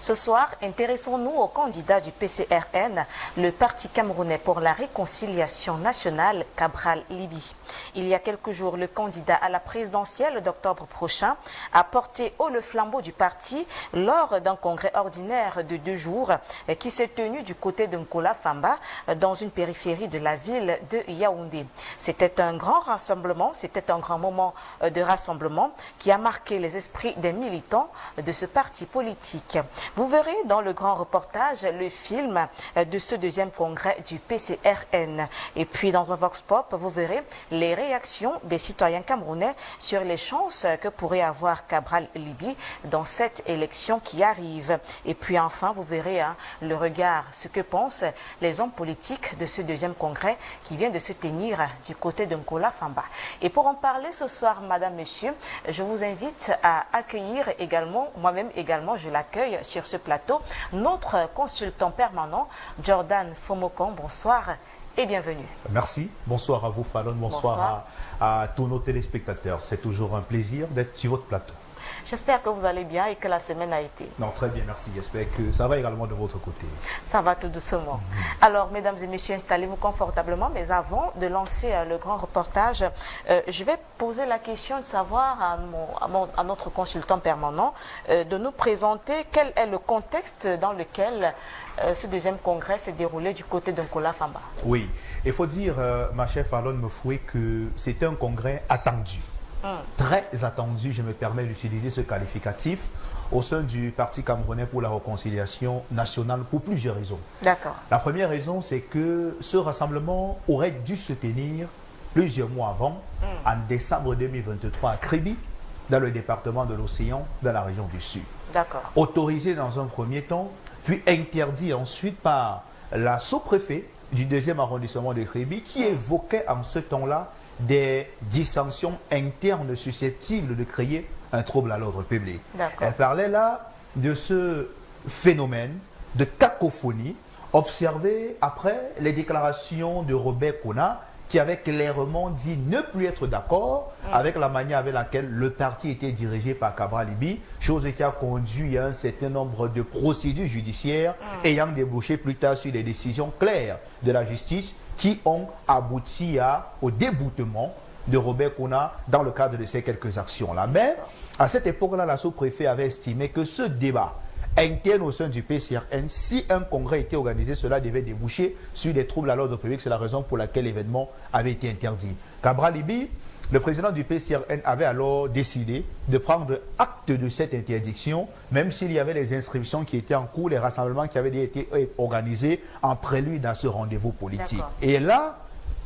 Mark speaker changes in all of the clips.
Speaker 1: Ce soir, intéressons-nous au candidat du PCRN, le Parti camerounais pour la réconciliation nationale, Cabral Liby. Il y a quelques jours, le candidat à la présidentielle d'octobre prochain a porté haut le flambeau du parti lors d'un congrès ordinaire de 2 jours qui s'est tenu du côté de Nkola Famba, dans une périphérie de la ville de Yaoundé. C'était un grand rassemblement, c'était un grand moment de rassemblement qui a marqué les esprits des militants de ce parti politique. Vous verrez dans le grand reportage le film de ce 2e congrès du PCRN. Et puis dans un vox pop, vous verrez les réactions des citoyens camerounais sur les chances que pourrait avoir Cabral Liby dans cette élection qui arrive. Et puis enfin, vous verrez le regard, ce que pensent les hommes politiques de ce 2e congrès qui vient de se tenir du côté de Nkola Famba. Et pour en parler ce soir, madame, monsieur, je vous invite à accueillir également, moi-même également, je l'accueille sur ce plateau, notre consultant permanent, Jordan Fomokon. Bonsoir et bienvenue.
Speaker 2: Merci. Bonsoir à vous, Fallon. Bonsoir. À tous nos téléspectateurs. C'est toujours un plaisir d'être sur votre plateau.
Speaker 1: J'espère que vous allez bien et que la semaine a été.
Speaker 2: Non, très bien, merci. J'espère que ça va également de votre côté.
Speaker 1: Ça va tout doucement. Alors, mesdames et messieurs, installez-vous confortablement. Mais avant de lancer le grand reportage, je vais poser la question de savoir à notre consultant permanent de nous présenter quel est le contexte dans lequel ce 2e congrès s'est déroulé du côté de Nkola Famba.
Speaker 2: Oui, il faut dire, ma chère Fallon Mefoué, que c'était un congrès attendu. Très attendu, je me permets d'utiliser ce qualificatif, au sein du Parti camerounais pour la réconciliation nationale pour plusieurs raisons.
Speaker 1: D'accord.
Speaker 2: La première raison, c'est que ce rassemblement aurait dû se tenir plusieurs mois avant, en décembre 2023 à Kribi, dans le département de l'Océan, dans la région du Sud.
Speaker 1: D'accord.
Speaker 2: Autorisé dans un premier temps, puis interdit ensuite par la sous-préfet du 2e arrondissement de Kribi, qui évoquait en ce temps-là des dissensions internes susceptibles de créer un trouble à l'ordre public. Elle parlait là de ce phénomène de cacophonie observé après les déclarations de Robert Kona, qui avait clairement dit ne plus être d'accord avec la manière avec laquelle le parti était dirigé par Cabral Liby, chose qui a conduit à un certain nombre de procédures judiciaires ayant débouché plus tard sur des décisions claires de la justice qui ont abouti au déboutement de Robert Kona dans le cadre de ces quelques actions-là. Mais à cette époque-là, la sous-préfet avait estimé que ce débat interne au sein du PCRN, si un congrès était organisé, cela devait déboucher sur des troubles à l'ordre public. C'est la raison pour laquelle l'événement avait été interdit. Cabral Liby, le président du PCRN, avait alors décidé de prendre acte de cette interdiction, même s'il y avait les inscriptions qui étaient en cours, les rassemblements qui avaient été organisés en prélude à ce rendez-vous politique. Et là,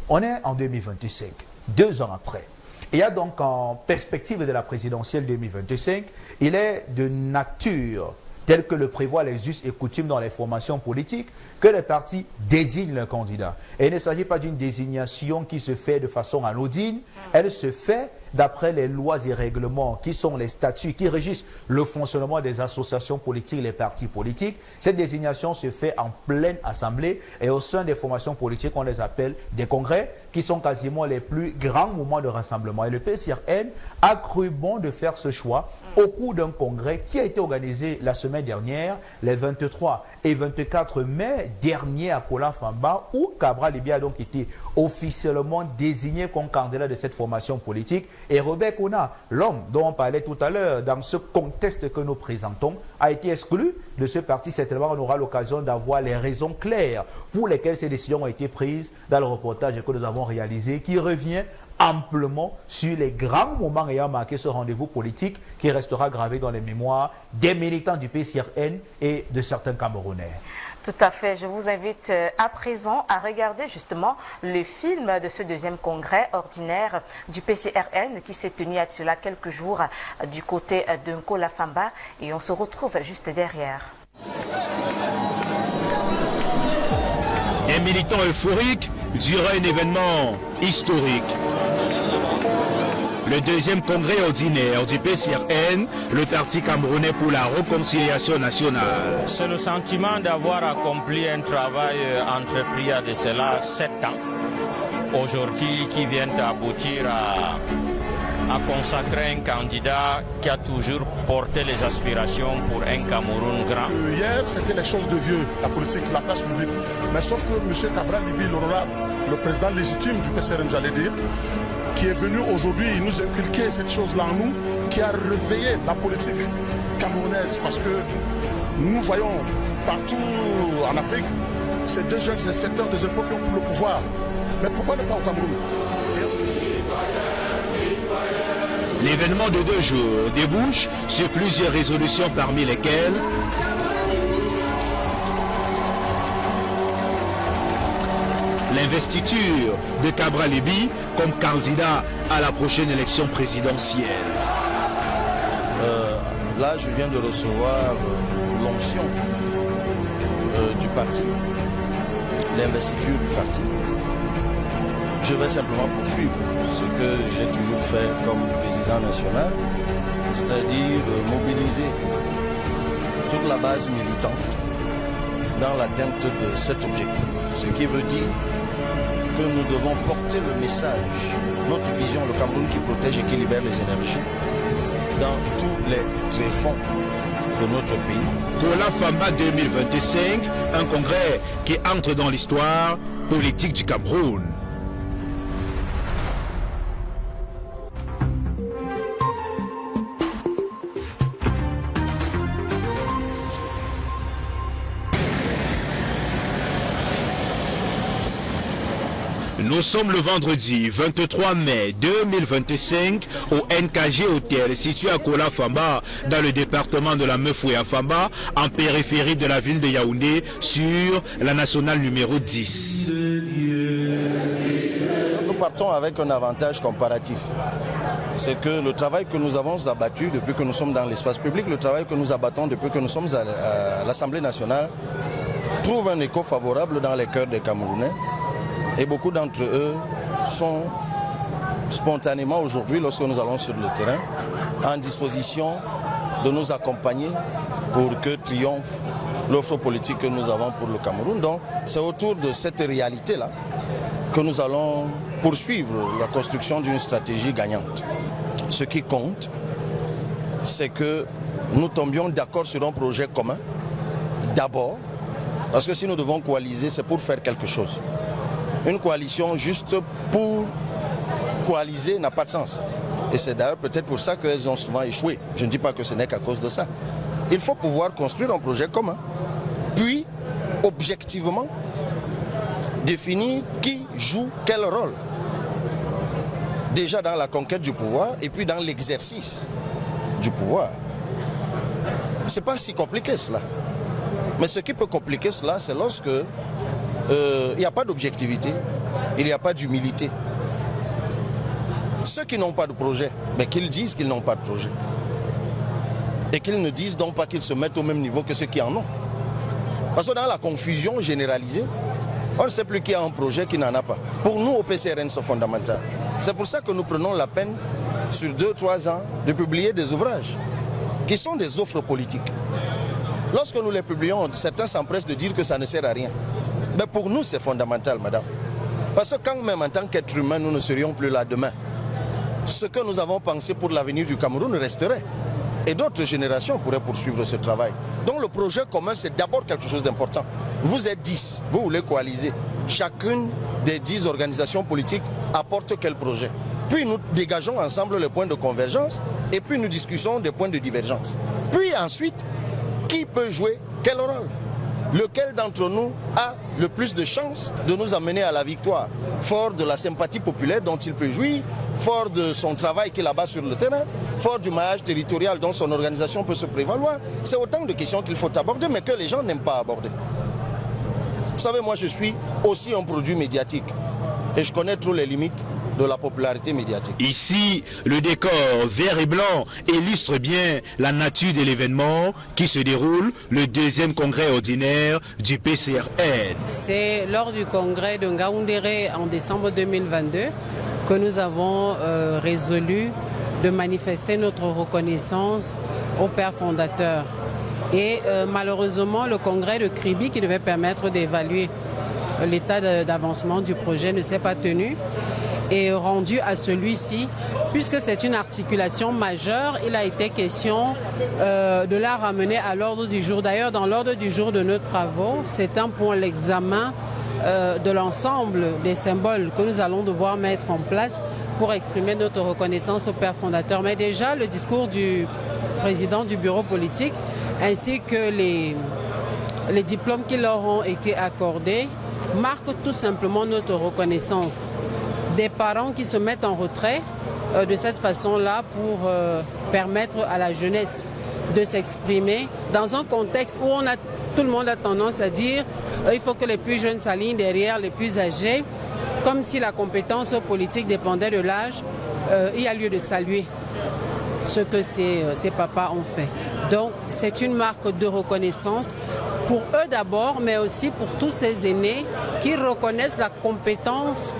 Speaker 2: on est en 2025, 2 ans après. Il y a donc en perspective de la présidentielle 2025, il est de nature, tel que le prévoient les us et coutumes dans les formations politiques, que les partis désignent leurs candidats. Et il ne s'agit pas d'une désignation qui se fait de façon anodine, elle se fait d'après les lois et règlements qui sont les statuts qui régissent le fonctionnement des associations politiques, les partis politiques. Cette désignation se fait en pleine assemblée et au sein des formations politiques, on les appelle des congrès qui sont quasiment les plus grands moments de rassemblement. Et le PCRN a cru bon de faire ce choix au cours d'un congrès qui a été organisé la semaine dernière, les 23 et 24 mai dernier à Nkola Famba, où Cabral Liby a donc été officiellement désigné comme candidat de cette formation politique. Et Robert Kona, l'homme dont on parlait tout à l'heure, dans ce contexte que nous présentons, a été exclu de ce parti. Certainement, on aura l'occasion d'avoir les raisons claires pour lesquelles ces décisions ont été prises dans le reportage que nous avons réalisé, qui revient amplement sur les grands moments ayant marqué ce rendez-vous politique qui restera gravé dans les mémoires des militants du PCRN et de certains Camerounais.
Speaker 1: Tout à fait. Je vous invite à présent à regarder justement le film de ce 2e congrès ordinaire du PCRN qui s'est tenu à cela quelques jours du côté de Nkola Famba et on se retrouve juste derrière.
Speaker 3: Des militants euphoriques durant un événement historique. Le 2e congrès ordinaire du PCRN, le Parti camerounais pour la réconciliation nationale.
Speaker 4: C'est le sentiment d'avoir accompli un travail entrepris il y a de cela 7 ans. Aujourd'hui, qui vient d'aboutir à a consacré un candidat qui a toujours porté les aspirations pour un Cameroun grand.
Speaker 5: Hier, c'était les choses de vieux, la politique, la place publique. Mais sauf que M. Cabral Libby, l'honorable, le président légitime du PCRN, j'allais dire, qui est venu aujourd'hui nous inculquer cette chose-là en nous, qui a réveillé la politique camerounaise. Parce que nous voyons partout en Afrique, ces deux jeunes inspecteurs des impôts qui ont pris le pouvoir. Mais pourquoi ne pas au Cameroun?
Speaker 3: L'événement de 2 jours débouche sur plusieurs résolutions, parmi lesquelles l'investiture de Cabral Libby comme candidat à la prochaine élection présidentielle.
Speaker 6: Là, je viens de recevoir l'onction du parti, l'investiture du parti. Je vais simplement poursuivre ce que j'ai toujours fait comme président national, c'est-à-dire mobiliser toute la base militante dans l'atteinte de cet objectif. Ce qui veut dire que nous devons porter le message, notre vision, le Cameroun qui protège et qui libère les énergies, dans tous les tréfonds de notre pays.
Speaker 3: Kola Famba 2025, un congrès qui entre dans l'histoire politique du Cameroun. Nous sommes le vendredi 23 mai 2025 au NKG Hotel situé à Kola Famba dans le département de la Meufoué à Famba en périphérie de la ville de Yaoundé sur la nationale numéro 10.
Speaker 6: Nous partons avec un avantage comparatif. C'est que le travail que nous avons abattu depuis que nous sommes dans l'espace public, le travail que nous abattons depuis que nous sommes à l'Assemblée nationale trouve un écho favorable dans les cœurs des Camerounais. Et beaucoup d'entre eux sont spontanément aujourd'hui, lorsque nous allons sur le terrain, en disposition de nous accompagner pour que triomphe l'offre politique que nous avons pour le Cameroun. Donc c'est autour de cette réalité-là que nous allons poursuivre la construction d'une stratégie gagnante. Ce qui compte, c'est que nous tombions d'accord sur un projet commun, d'abord, parce que si nous devons coaliser, c'est pour faire quelque chose. Une coalition juste pour coaliser n'a pas de sens. Et c'est d'ailleurs peut-être pour ça qu'elles ont souvent échoué. Je ne dis pas que ce n'est qu'à cause de ça. Il faut pouvoir construire un projet commun. Puis, objectivement, définir qui joue quel rôle. Déjà dans la conquête du pouvoir et puis dans l'exercice du pouvoir. Ce n'est pas si compliqué cela. Mais ce qui peut compliquer cela, c'est lorsque il n'y a pas d'objectivité, il n'y a pas d'humilité. Ceux qui n'ont pas de projet, mais qu'ils disent qu'ils n'ont pas de projet. Et qu'ils ne disent donc pas qu'ils se mettent au même niveau que ceux qui en ont. Parce que dans la confusion généralisée, on ne sait plus qui a un projet, qui n'en a pas. Pour nous, au PCRN, c'est fondamental. C'est pour ça que nous prenons la peine, sur 2-3 ans, de publier des ouvrages qui sont des offres politiques. Lorsque nous les publions, certains s'empressent de dire que ça ne sert à rien. Mais pour nous, c'est fondamental, madame. Parce que quand même, en tant qu'être humain, nous ne serions plus là demain. Ce que nous avons pensé pour l'avenir du Cameroun resterait. Et d'autres générations pourraient poursuivre ce travail. Donc le projet commun, c'est d'abord quelque chose d'important. Vous êtes 10, vous voulez coaliser. Chacune des 10 organisations politiques apporte quel projet. Puis nous dégageons ensemble les points de convergence et puis nous discutons des points de divergence. Puis ensuite, qui peut jouer quel rôle ? Lequel d'entre nous a le plus de chances de nous amener à la victoire, fort de la sympathie populaire dont il peut jouir, fort de son travail qu'il abat sur le terrain, fort du maillage territorial dont son organisation peut se prévaloir. C'est autant de questions qu'il faut aborder, mais que les gens n'aiment pas aborder. Vous savez, moi je suis aussi un produit médiatique et je connais trop les limites de la popularité médiatique.
Speaker 3: Ici, le décor vert et blanc illustre bien la nature de l'événement qui se déroule, le 2e congrès ordinaire du PCRN.
Speaker 7: C'est lors du congrès de Ngaoundéré en décembre 2022 que nous avons résolu de manifester notre reconnaissance au père fondateur. Et malheureusement, le congrès de Kribi qui devait permettre d'évaluer l'état d'avancement du projet ne s'est pas tenu. est rendu à celui-ci, puisque c'est une articulation majeure. Il a été question de la ramener à l'ordre du jour. D'ailleurs, dans l'ordre du jour de nos travaux, c'est un point l'examen de l'ensemble des symboles que nous allons devoir mettre en place pour exprimer notre reconnaissance au père fondateur. Mais déjà, le discours du président du bureau politique ainsi que les diplômes qui leur ont été accordés marquent tout simplement notre reconnaissance. Des parents qui se mettent en retrait de cette façon-là pour permettre à la jeunesse de s'exprimer dans un contexte où tout le monde a tendance à dire il faut que les plus jeunes s'alignent derrière les plus âgés, comme si la compétence politique dépendait de l'âge. Il y a lieu de saluer ce que ces papas ont fait. Donc c'est une marque de reconnaissance pour eux d'abord, mais aussi pour tous ces aînés qui reconnaissent la compétence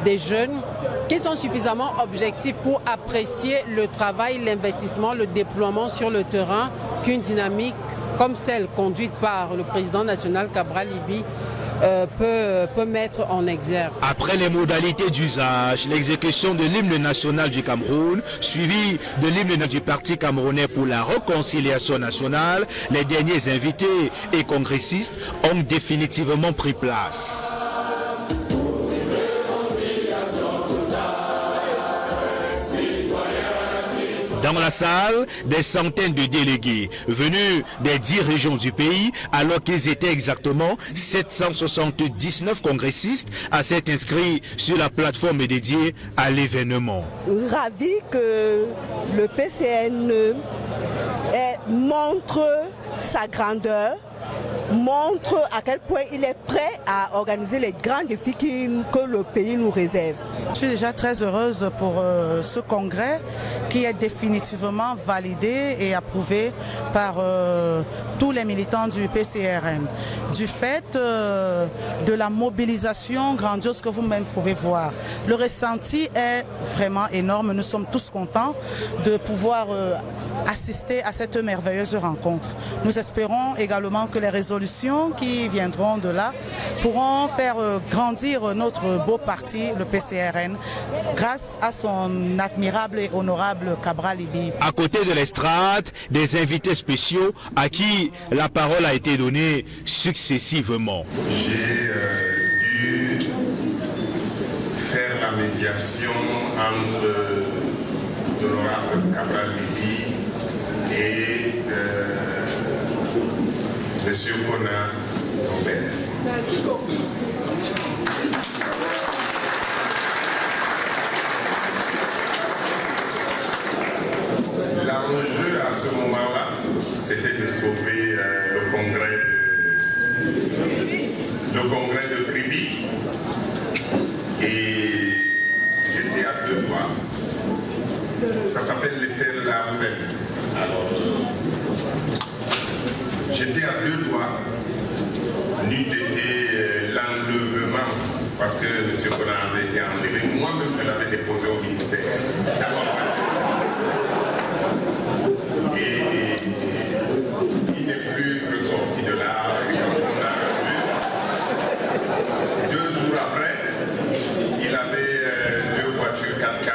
Speaker 7: des jeunes, qui sont suffisamment objectifs pour apprécier le travail, l'investissement, le déploiement sur le terrain qu'une dynamique comme celle conduite par le président national Cabral Libye peut mettre en exergue.
Speaker 3: Après les modalités d'usage, l'exécution de l'hymne national du Cameroun, suivi de l'hymne du Parti camerounais pour la réconciliation nationale, les derniers invités et congressistes ont définitivement pris place. Dans la salle, des centaines de délégués venus des 10 régions du pays, alors qu'ils étaient exactement 779 congressistes à s'être inscrits sur la plateforme dédiée à l'événement.
Speaker 8: Ravi que le PCN montre sa grandeur, montre à quel point il est prêt à organiser les grands défis que le pays nous réserve.
Speaker 9: Je suis déjà très heureuse pour ce congrès qui est définitivement validé et approuvé par tous les militants du PCRN. Du fait de la mobilisation grandiose que vous-même pouvez voir, le ressenti est vraiment énorme. Nous sommes tous contents de pouvoir assister à cette merveilleuse rencontre. Nous espérons également que les résolutions qui viendront de là pourront faire grandir notre beau parti, le PCRN, grâce à son admirable et honorable Cabral Libye.
Speaker 3: À côté de l'estrade, des invités spéciaux à qui la parole a été donnée successivement.
Speaker 10: J'ai dû faire la médiation entre l'honorable Cabral Libye et Monsieur Kona Robert. L'enjeu à ce moment-là, c'était de sauver le congrès de Kribi. Et j'étais à deux doigts. Ça s'appelle l'effet Larsen. Alors, j'étais à deux doigts, n'eût été l'enlèvement, parce que M. Kona avait été enlevé. Moi-même, je l'avais déposé au ministère. Et il n'est plus ressorti de là. Et quand on l'a revu, 2 jours après, il avait 2 voitures 4x4.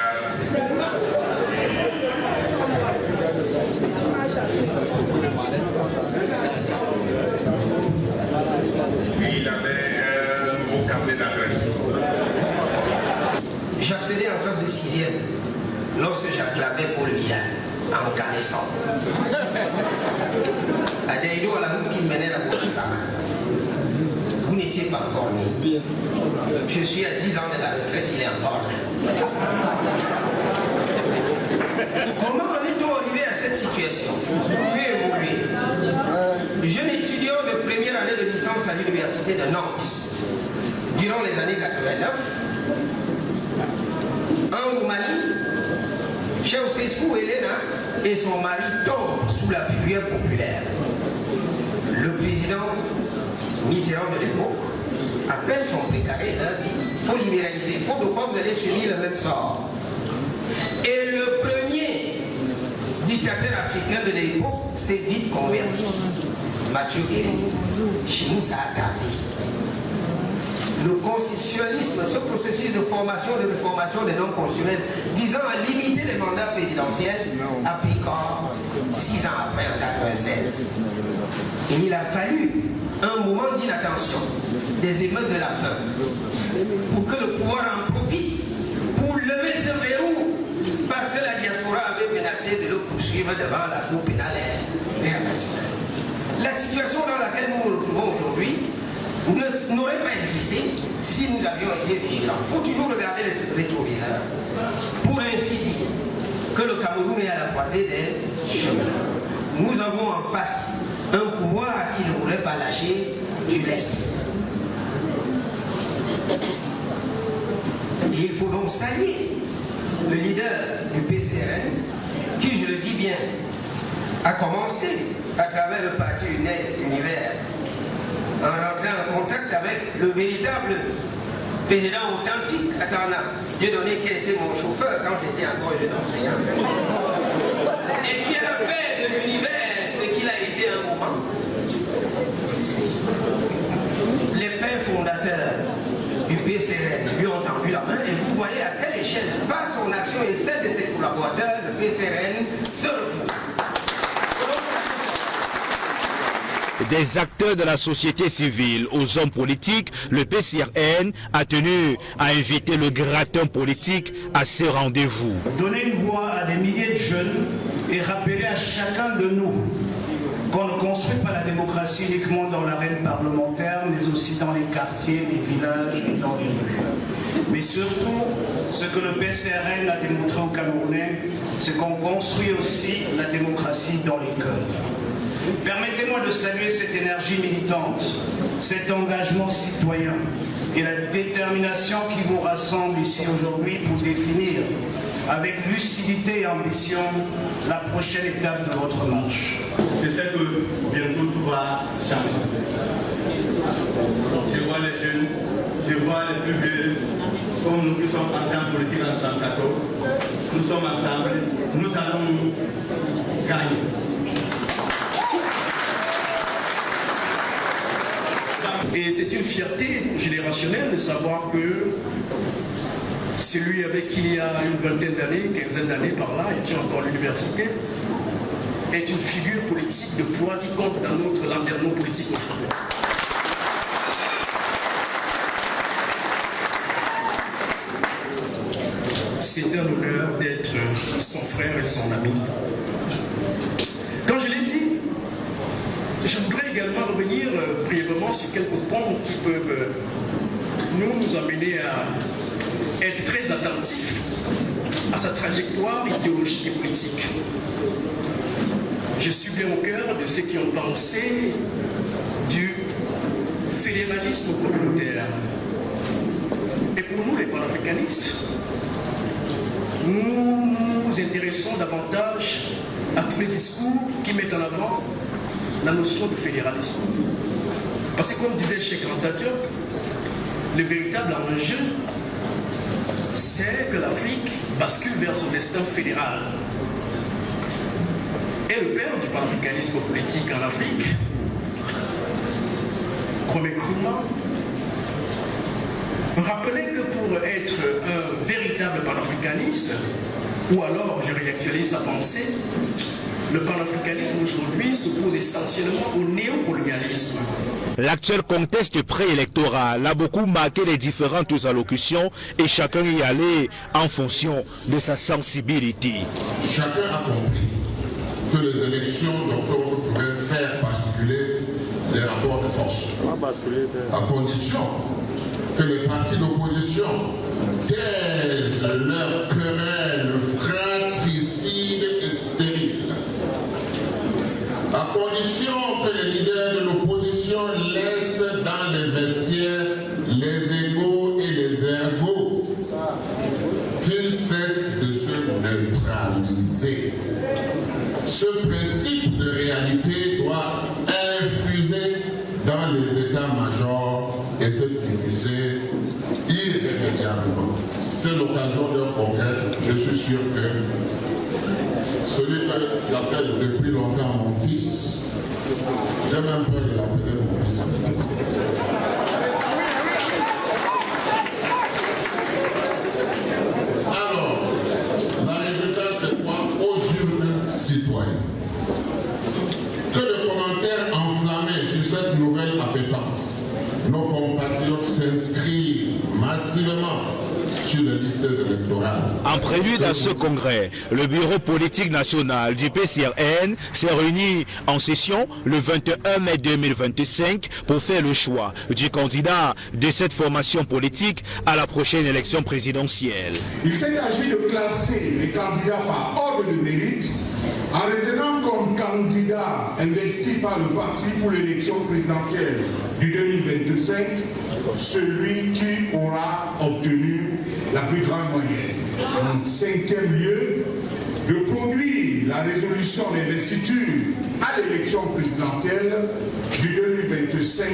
Speaker 10: Il avait un nouveau carnet d'adresse.
Speaker 11: J'accédais en classe de 6e lorsque j'acclamais Paul Biya en connaissant. À Daïdo, à la route qui menait à Bourassa. Vous n'étiez pas encore né. Je suis à 10 ans de la retraite, il est encore là. Comment en est-on arrivé à cette situation? Mieux évolué. Jeune étudiant de première année de licence à l'université de Nantes, durant les années 89, en Mali, Ceausescu Elena et son mari tombent sous la fureur populaire. Le président Mitterrand de l'époque appelle son précaré et leur dit il faut libéraliser, il faut de quoi vous allez subir le même sort. Et le premier dictateur africain de l'époque s'est vite converti. Mathieu Guérin. Chez nous, ça a tardé. le constitutionnalisme, ce processus de formation et de réformation des normes constitutionnelles visant à limiter les mandats présidentiels appliquant 6 ans après, en 1996. Et il a fallu un moment d'inattention des émeutes de la faim pour que le pouvoir en profite pour lever ce verrou, parce que la diaspora avait menacé de le poursuivre devant la Cour pénale internationale. La situation dans laquelle nous nous retrouvons aujourd'hui n'aurait pas existé si nous avions été vigilants. Il faut toujours regarder le rétroviseur pour ainsi dire que le Cameroun est à la croisée des chemins. Nous avons en face un pouvoir qui ne voudrait pas lâcher du lest. Et il faut donc saluer le leader du PCRN qui, je le dis bien, a commencé à travers le parti Univers en rentrant en contact avec le véritable président authentique, Dieu donné qui était mon chauffeur quand j'étais encore jeune enseignant. Et qui a fait de l'univers ce qu'il a été un moment. Les pères fondateurs du PCRN lui ont tendu la main et vous voyez à quelle échelle, par son action et celle de ses collaborateurs, le PCRN se retrouve.
Speaker 3: Des acteurs de la société civile aux hommes politiques, le PCRN a tenu à inviter le gratin politique à ces rendez-vous.
Speaker 12: Donner une voix à des milliers de jeunes et rappeler à chacun de nous qu'on ne construit pas la démocratie uniquement dans l'arène parlementaire, mais aussi dans les quartiers, les villages et dans les rues. Mais surtout, ce que le PCRN a démontré aux Camerounais, c'est qu'on construit aussi la démocratie dans les cœurs. Permettez-moi de saluer cette énergie militante, cet engagement citoyen et la détermination qui vous rassemble ici aujourd'hui pour définir avec lucidité et ambition la prochaine étape de votre marche.
Speaker 13: Je sais que bientôt tout va changer. Je vois les jeunes, je vois les plus vieux, comme nous qui sommes entrés en politique en 1974, nous sommes ensemble, nous allons gagner.
Speaker 12: Et c'est une fierté générationnelle de savoir que celui avec qui il y a une vingtaine d'années, une quinzaine d'années par là, était encore à l'université, est une figure politique de poids qui compte dans notre landerneau politique aujourd'hui. C'est un honneur d'être son frère et son ami. Quand je l'ai dit, je voudrais également revenir brièvement sur quelques points qui peuvent nous amener à être très attentifs à sa trajectoire idéologique et politique. Je suis bien au cœur de ceux qui ont pensé du fédéralisme communautaire. Et pour nous, les panafricanistes, nous nous intéressons davantage à tous les discours qui mettent en avant la notion de fédéralisme. Parce que comme disait Cheikh Anta Diop, le véritable enjeu, c'est que l'Afrique bascule vers son destin fédéral. Et le père du panafricanisme politique en Afrique, Kwame Nkrumah, rappelait que pour être un véritable panafricaniste, ou alors, je réactualise sa pensée, le panafricanisme aujourd'hui s'oppose essentiellement au néocolonialisme.
Speaker 3: L'actuel contexte préélectoral a beaucoup marqué les différentes allocutions et chacun y allait en fonction de sa sensibilité.
Speaker 14: Chacun a compris que les élections d'octobre pourraient faire basculer les rapports de force, à condition que les partis d'opposition taisent leurs querelles fratricides et stériles, à condition que les leaders de l'opposition laissent dans les vestiaires les égos et les ergots, qu'ils cessent de se neutraliser. Ce principe de réalité doit infuser dans les états-majors et se diffuser irrémédiablement. C'est l'occasion d'un congrès. Je suis sûr que celui que j'appelle depuis longtemps mon fils, j'ai même peur de l'appeler mon fils. nouvelle appétence, nos compatriotes s'inscrivent massivement sur les listes électorales.
Speaker 3: En prélude à ce congrès, le bureau politique national du PCRN s'est réuni en session le 21 mai 2025 pour faire le choix du candidat de cette formation politique à la prochaine élection présidentielle.
Speaker 15: Il s'est agi de classer les candidats par ordre de mérite en retenant comme candidat investi par le parti pour l'élection présidentielle du 2025 celui qui aura obtenu la plus grande moyenne. En cinquième lieu, de produire la résolution d'investiture à l'élection présidentielle du 2025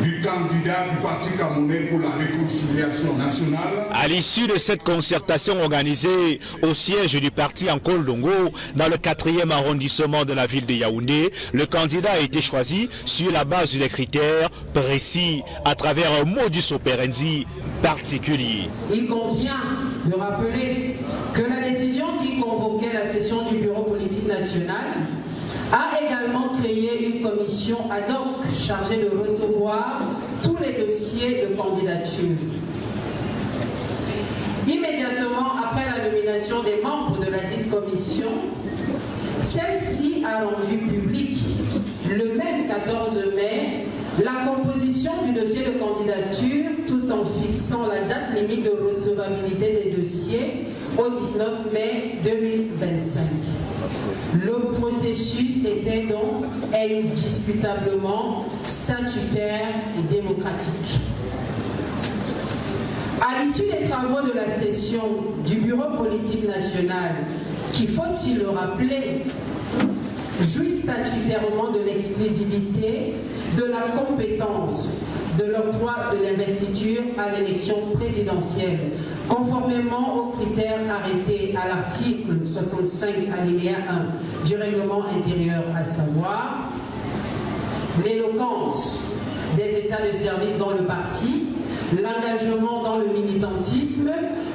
Speaker 15: du candidat du Parti camerounais pour la réconciliation nationale.
Speaker 3: À l'issue de cette concertation organisée au siège du parti en Kolongo, dans le 4e arrondissement de la ville de Yaoundé, le candidat a été choisi sur la base des critères précis à travers un modus operandi particulier.
Speaker 7: Il convient de rappeler que la décision qui convoquait la session du Bureau politique national a également créé une commission ad hoc chargée de recevoir tous les dossiers de candidature. Immédiatement après la nomination des membres de la dite commission, celle-ci a rendu public le même 14 mai la composition du dossier de candidature tout en fixant la date limite de recevabilité des dossiers au 19 mai 2025. Le processus était donc indiscutablement statutaire et démocratique. À l'issue des travaux de la session du Bureau politique national, qui, faut-il le rappeler, jouit statutairement de l'exclusivité de la compétence de l'octroi de l'investiture à l'élection présidentielle, conformément aux critères arrêtés à l'article 65 alinéa 1 du règlement intérieur, à savoir l'éloquence des états de service dans le parti, l'engagement dans le militantisme,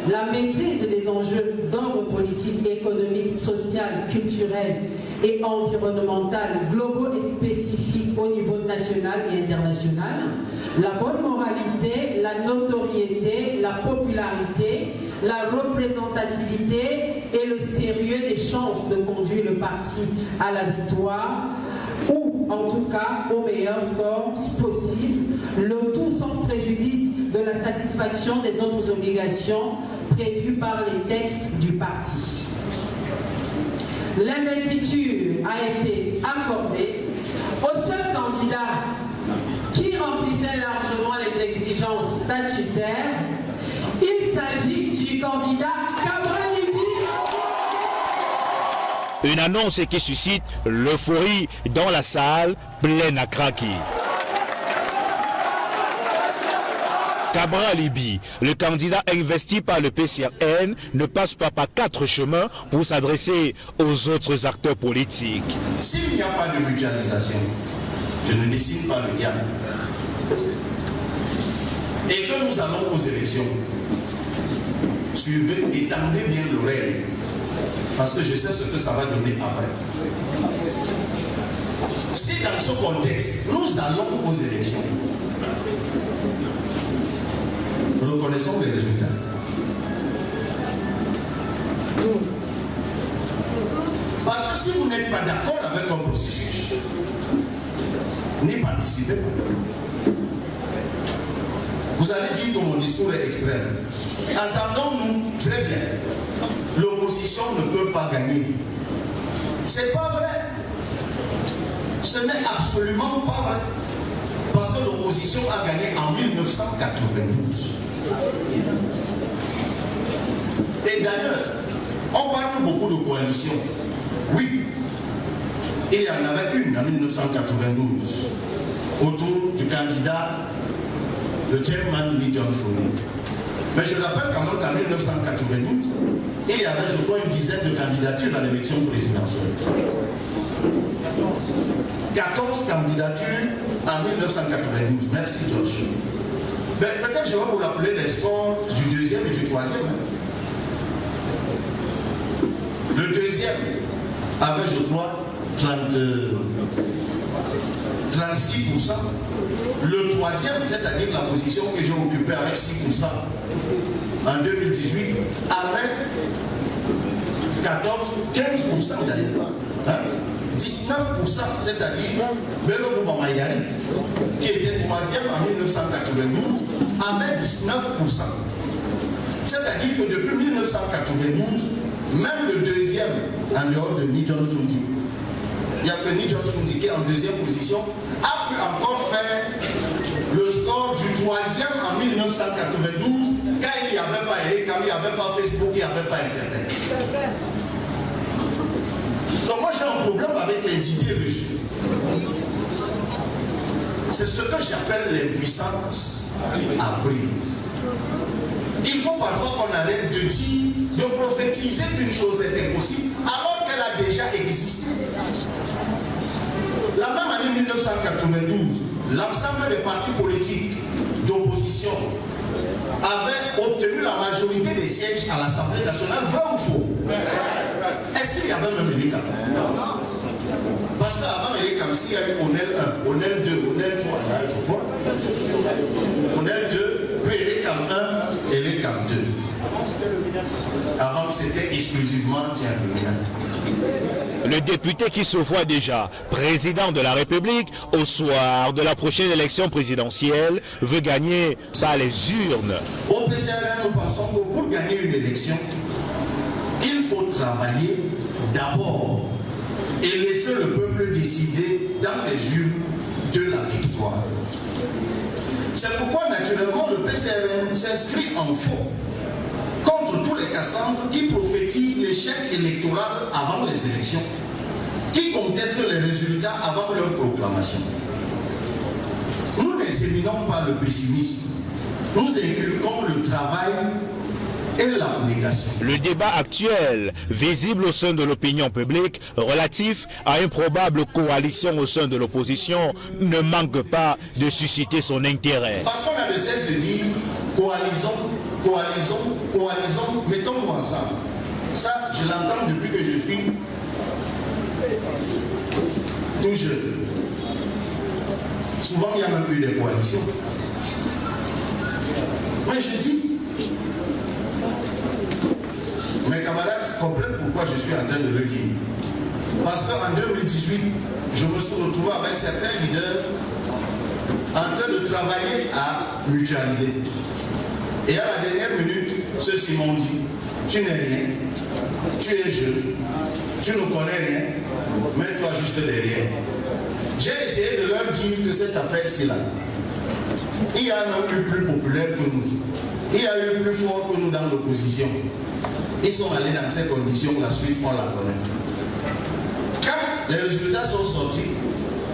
Speaker 7: la maîtrise des enjeux d'ordre politique, économique, social, culturel et environnemental globaux et spécifiques au niveau national et international, la bonne moralité, la notoriété, la popularité, la représentativité et le sérieux des chances de conduire le parti à la victoire, ou en tout cas au meilleur score possible, le tout sans préjudice de la satisfaction des autres obligations prévues par les textes du parti. L'investiture a été accordée au seul candidat qui remplissait largement les exigences statutaires. Il s'agit du candidat Cabral Libi.
Speaker 3: Une annonce qui suscite l'euphorie dans la salle pleine à craquer. Cabral Libi, le candidat investi par le PCRN, ne passe pas par 4 chemins pour s'adresser aux autres acteurs politiques.
Speaker 6: S'il n'y a pas de mutualisation, je ne dessine pas le diable. Et que nous allons aux élections, suivez, étendez bien l'oreille, parce que je sais ce que ça va donner après. Si dans ce contexte, nous allons aux élections, reconnaissons les résultats. Parce que si vous n'êtes pas d'accord avec un processus, n'y participez pas. Vous allez dire que mon discours est extrême. Entendons-nous très bien. L'opposition ne peut pas gagner. C'est pas vrai. Ce n'est absolument pas vrai. Parce que l'opposition a gagné en 1992. Et d'ailleurs, on parle beaucoup de coalitions. Oui, il y en avait une en 1992 autour du candidat, le chairman Lee John Fournier. Mais je rappelle quand même qu'en 1992, il y avait, je crois, une dizaine de candidatures à l'élection présidentielle. 14 candidatures en 1992. Merci, Georges. Peut-être je vais vous rappeler les scores du deuxième et du troisième. Le deuxième avait, je crois, 30, 36%. Le troisième, c'est-à-dire la position que j'ai occupée avec 6% en 2018, avec 15% d'ailleurs. Hein? 19%, c'est-à-dire Bello Boubamaïdari, qui était troisième en 1992, avec 19%. C'est-à-dire que depuis 1992, même le deuxième, en dehors de Ni John Fundi, il n'y a que Ni John Fundi qui est en deuxième position, a pu encore faire le score du troisième en 1992, quand il n'y avait pas Elecam, il n'y avait pas Facebook, il n'y avait pas Internet. Donc moi j'ai un problème avec les idées reçues. C'est ce que j'appelle l'impuissance apprise. Il faut parfois qu'on arrête de dire, de prophétiser qu'une chose est impossible alors qu'elle a déjà existé. La même année 1992, l'ensemble des partis politiques d'opposition avaient obtenu la majorité des sièges à l'Assemblée nationale, vrai ou faux? Est-ce qu'il y avait même Elecam? Parce qu'avant Elecam, il y avait Onel 1, Onel 2, Onel 3, là, je crois. Onel 2, puis Elecam 1, Elecam 2. Avant, c'était exclusivement
Speaker 3: le député qui se voit déjà président de la République au soir de la prochaine élection présidentielle veut gagner par les urnes.
Speaker 6: Au PCRN, nous pensons que pour gagner une élection, il faut travailler d'abord et laisser le peuple décider dans les urnes de la victoire. C'est pourquoi naturellement le PCRN s'inscrit en faux contre tous les Cassandres qui prophétisent l'échec électoral avant les élections, qui contestent les résultats avant leur proclamation. Nous n'examinons pas le pessimisme, nous inculquons le travail et l'abnégation.
Speaker 3: Le débat actuel, visible au sein de l'opinion publique, relatif à une probable coalition au sein de l'opposition, ne manque pas de susciter son intérêt.
Speaker 6: Parce qu'on a de cesse de dire coalisons, coalisons, coalisons, mettons-nous ensemble. Ça, je l'entends depuis que je suis tout jeune. Souvent, il y a même eu des coalitions. Mais je dis, mes camarades comprennent pourquoi je suis en train de le dire. Parce qu'en 2018, je me suis retrouvé avec certains leaders en train de travailler à mutualiser. Et à la dernière minute, ceux-ci m'ont dit, tu n'es rien, tu es jeune, tu ne connais rien, mets-toi juste derrière. J'ai essayé de leur dire que cette affaire, c'est là. Il y a un homme plus populaire que nous. Il y a eu plus fort que nous dans l'opposition. Ils sont allés dans ces conditions, la suite, on la connaît. Quand les résultats sont sortis,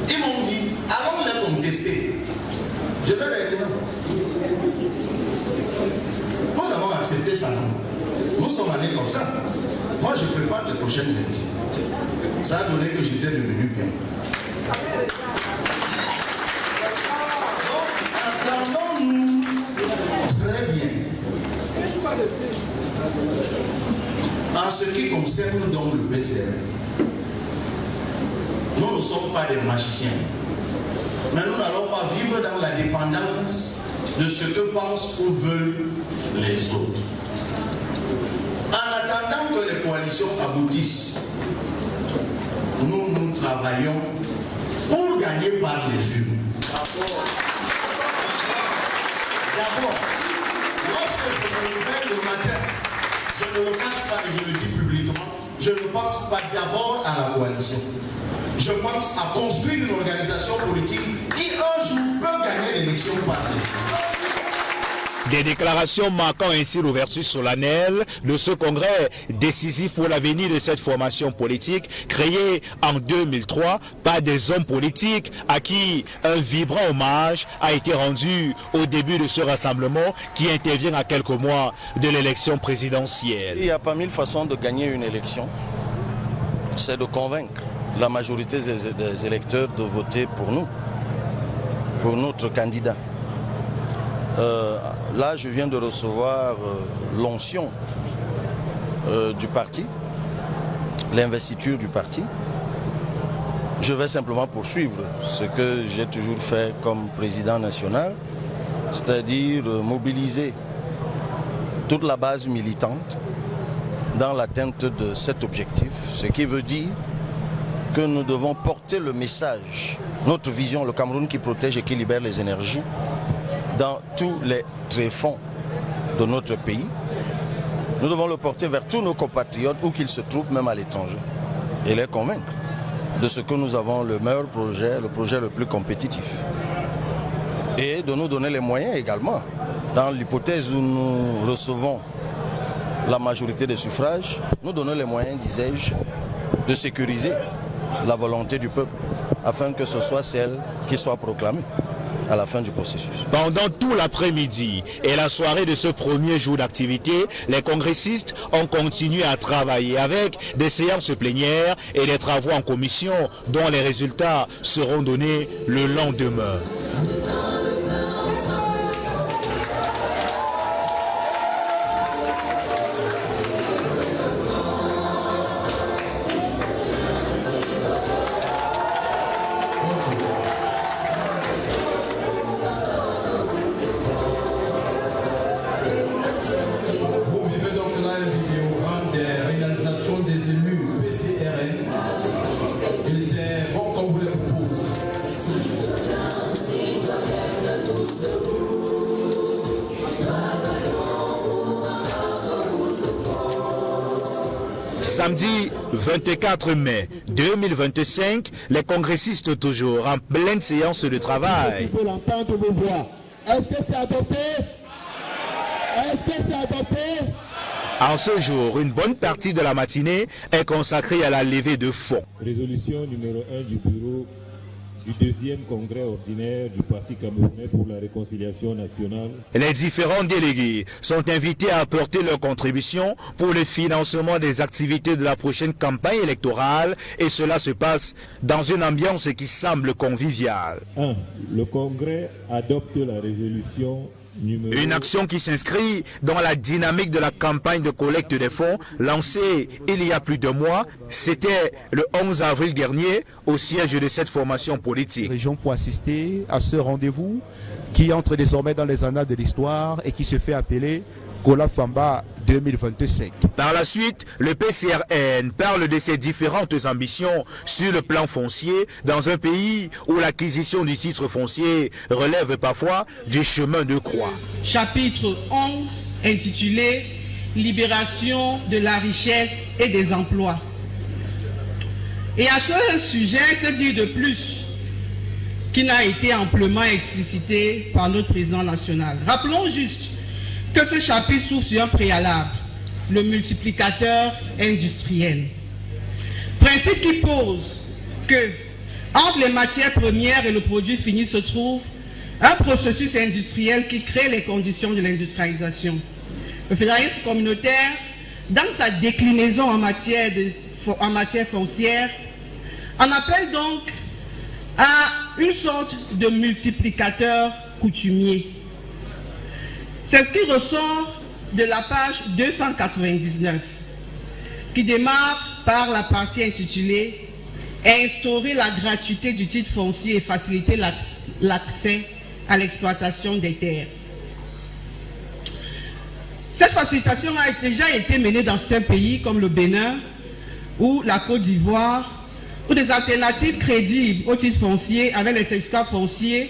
Speaker 6: ils m'ont dit, allons les contester. Je leur ai dit non. Nous avons accepté ça, non? Nous sommes allés comme ça. Moi, je prépare les prochaines élections. Ça a donné que j'étais devenu bien. Donc, entendons-nous très bien. En ce qui concerne donc le PCRN, nous ne sommes pas des magiciens. Mais nous n'allons pas vivre dans la dépendance de ce que pensent ou veulent les autres. En attendant que les coalitions aboutissent, nous travaillons pour gagner par les urnes. D'abord, lorsque je me réveille le matin, je ne le cache pas et je le dis publiquement, je ne pense pas d'abord à la coalition. Je pense à construire une organisation politique qui un jour peut gagner l'élection par les urnes.
Speaker 3: Des déclarations marquant ainsi l'ouverture solennelle de ce congrès décisif pour l'avenir de cette formation politique créée en 2003 par des hommes politiques à qui un vibrant hommage a été rendu au début de ce rassemblement qui intervient à quelques mois de l'élection présidentielle.
Speaker 6: Il n'y a pas mille façons de gagner une élection. C'est de convaincre la majorité des électeurs de voter pour nous, pour notre candidat. Là, je viens de recevoir l'onction du parti, l'investiture du parti. je vais simplement poursuivre ce que j'ai toujours fait comme président national, c'est-à-dire mobiliser toute la base militante dans l'atteinte de cet objectif, ce qui veut dire que nous devons porter le message, notre vision, le Cameroun qui protège et qui libère les énergies, dans tous les tréfonds de notre pays. Nous devons le porter vers tous nos compatriotes, où qu'ils se trouvent, même à l'étranger, et les convaincre de ce que nous avons le meilleur projet, le projet le plus compétitif. Et de nous donner les moyens également, dans l'hypothèse où nous recevons la majorité des suffrages, nous donner les moyens, disais-je, de sécuriser la volonté du peuple, afin que ce soit celle qui soit proclamée à la fin du processus.
Speaker 3: Pendant tout l'après-midi et la soirée de ce premier jour d'activité, les congressistes ont continué à travailler avec des séances plénières et des travaux en commission dont les résultats seront donnés le lendemain. Samedi 24 mai 2025, les congressistes toujours en pleine séance de travail.
Speaker 16: Est-ce que c'est adopté? Est-ce que c'est adopté?
Speaker 3: En ce jour, une bonne partie de la matinée est consacrée à la levée de fonds.
Speaker 17: Résolution numéro 1 du bureau du deuxième congrès ordinaire du Parti camerounais pour la réconciliation nationale.
Speaker 3: Les différents délégués sont invités à apporter leur contribution pour le financement des activités de la prochaine campagne électorale, et cela se passe dans une ambiance qui semble conviviale.
Speaker 17: 1. Le congrès adopte la résolution numéro...
Speaker 3: Une action qui s'inscrit dans la dynamique de la campagne de collecte des fonds lancée il y a plus de mois. C'était le 11 avril dernier au siège de cette formation politique.
Speaker 2: Région pour assister à ce rendez-vous qui entre désormais dans les annales de l'histoire et qui se fait appeler Kola Famba 2025.
Speaker 3: Par la suite, le PCRN parle de ses différentes ambitions sur le plan foncier dans un pays où l'acquisition du titre foncier relève parfois du chemin de croix.
Speaker 18: Chapitre 11 intitulé « Libération de la richesse et des emplois ». Et à ce sujet, que dire de plus qui n'a été amplement explicité par notre président national? Rappelons juste que ce chapitre s'ouvre sur un préalable, le multiplicateur industriel. Principe qui pose que, entre les matières premières et le produit fini se trouve un processus industriel qui crée les conditions de l'industrialisation. Le fédéralisme communautaire, dans sa déclinaison en matière foncière, en appelle donc à une sorte de multiplicateur coutumier. C'est ce qui ressort de la page 299, qui démarre par la partie intitulée « Instaurer la gratuité du titre foncier et faciliter l'accès à l'exploitation des terres ». Cette facilitation a déjà été menée dans certains pays comme le Bénin ou la Côte d'Ivoire, où des alternatives crédibles au titre foncier avec les certificats fonciers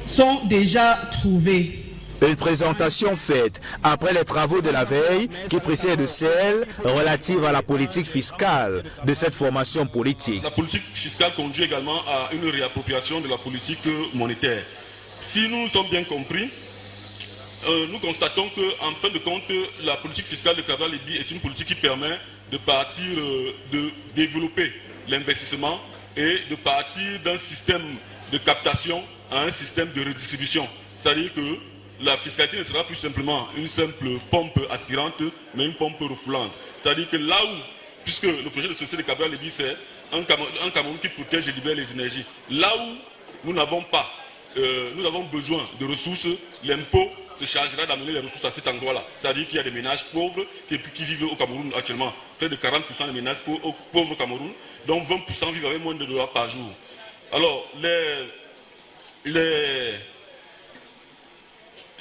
Speaker 18: sont déjà trouvées.
Speaker 3: Une présentation faite après les travaux de la veille qui précède celle relative à la politique fiscale de cette formation politique.
Speaker 19: La politique fiscale conduit également à une réappropriation de la politique monétaire. Si nous nous sommes bien compris, nous constatons qu'en fin de compte, la politique fiscale de Cabral Libye est une politique qui permet de partir, de développer l'investissement et de partir d'un système de captation à un système de redistribution. C'est-à-dire que la fiscalité ne sera plus simplement une simple pompe attirante, mais une pompe refoulante. C'est-à-dire que là où, puisque le projet de société de Cabral Libye, c'est un Cameroun qui protège et libère les énergies, là où nous n'avons pas, nous avons besoin de ressources, l'impôt se chargera d'amener les ressources à cet endroit-là. C'est-à-dire qu'il y a des ménages pauvres qui vivent au Cameroun actuellement. Près de 40% des ménages pauvres au Cameroun dont 20% vivent avec moins de $1 par jour. Alors,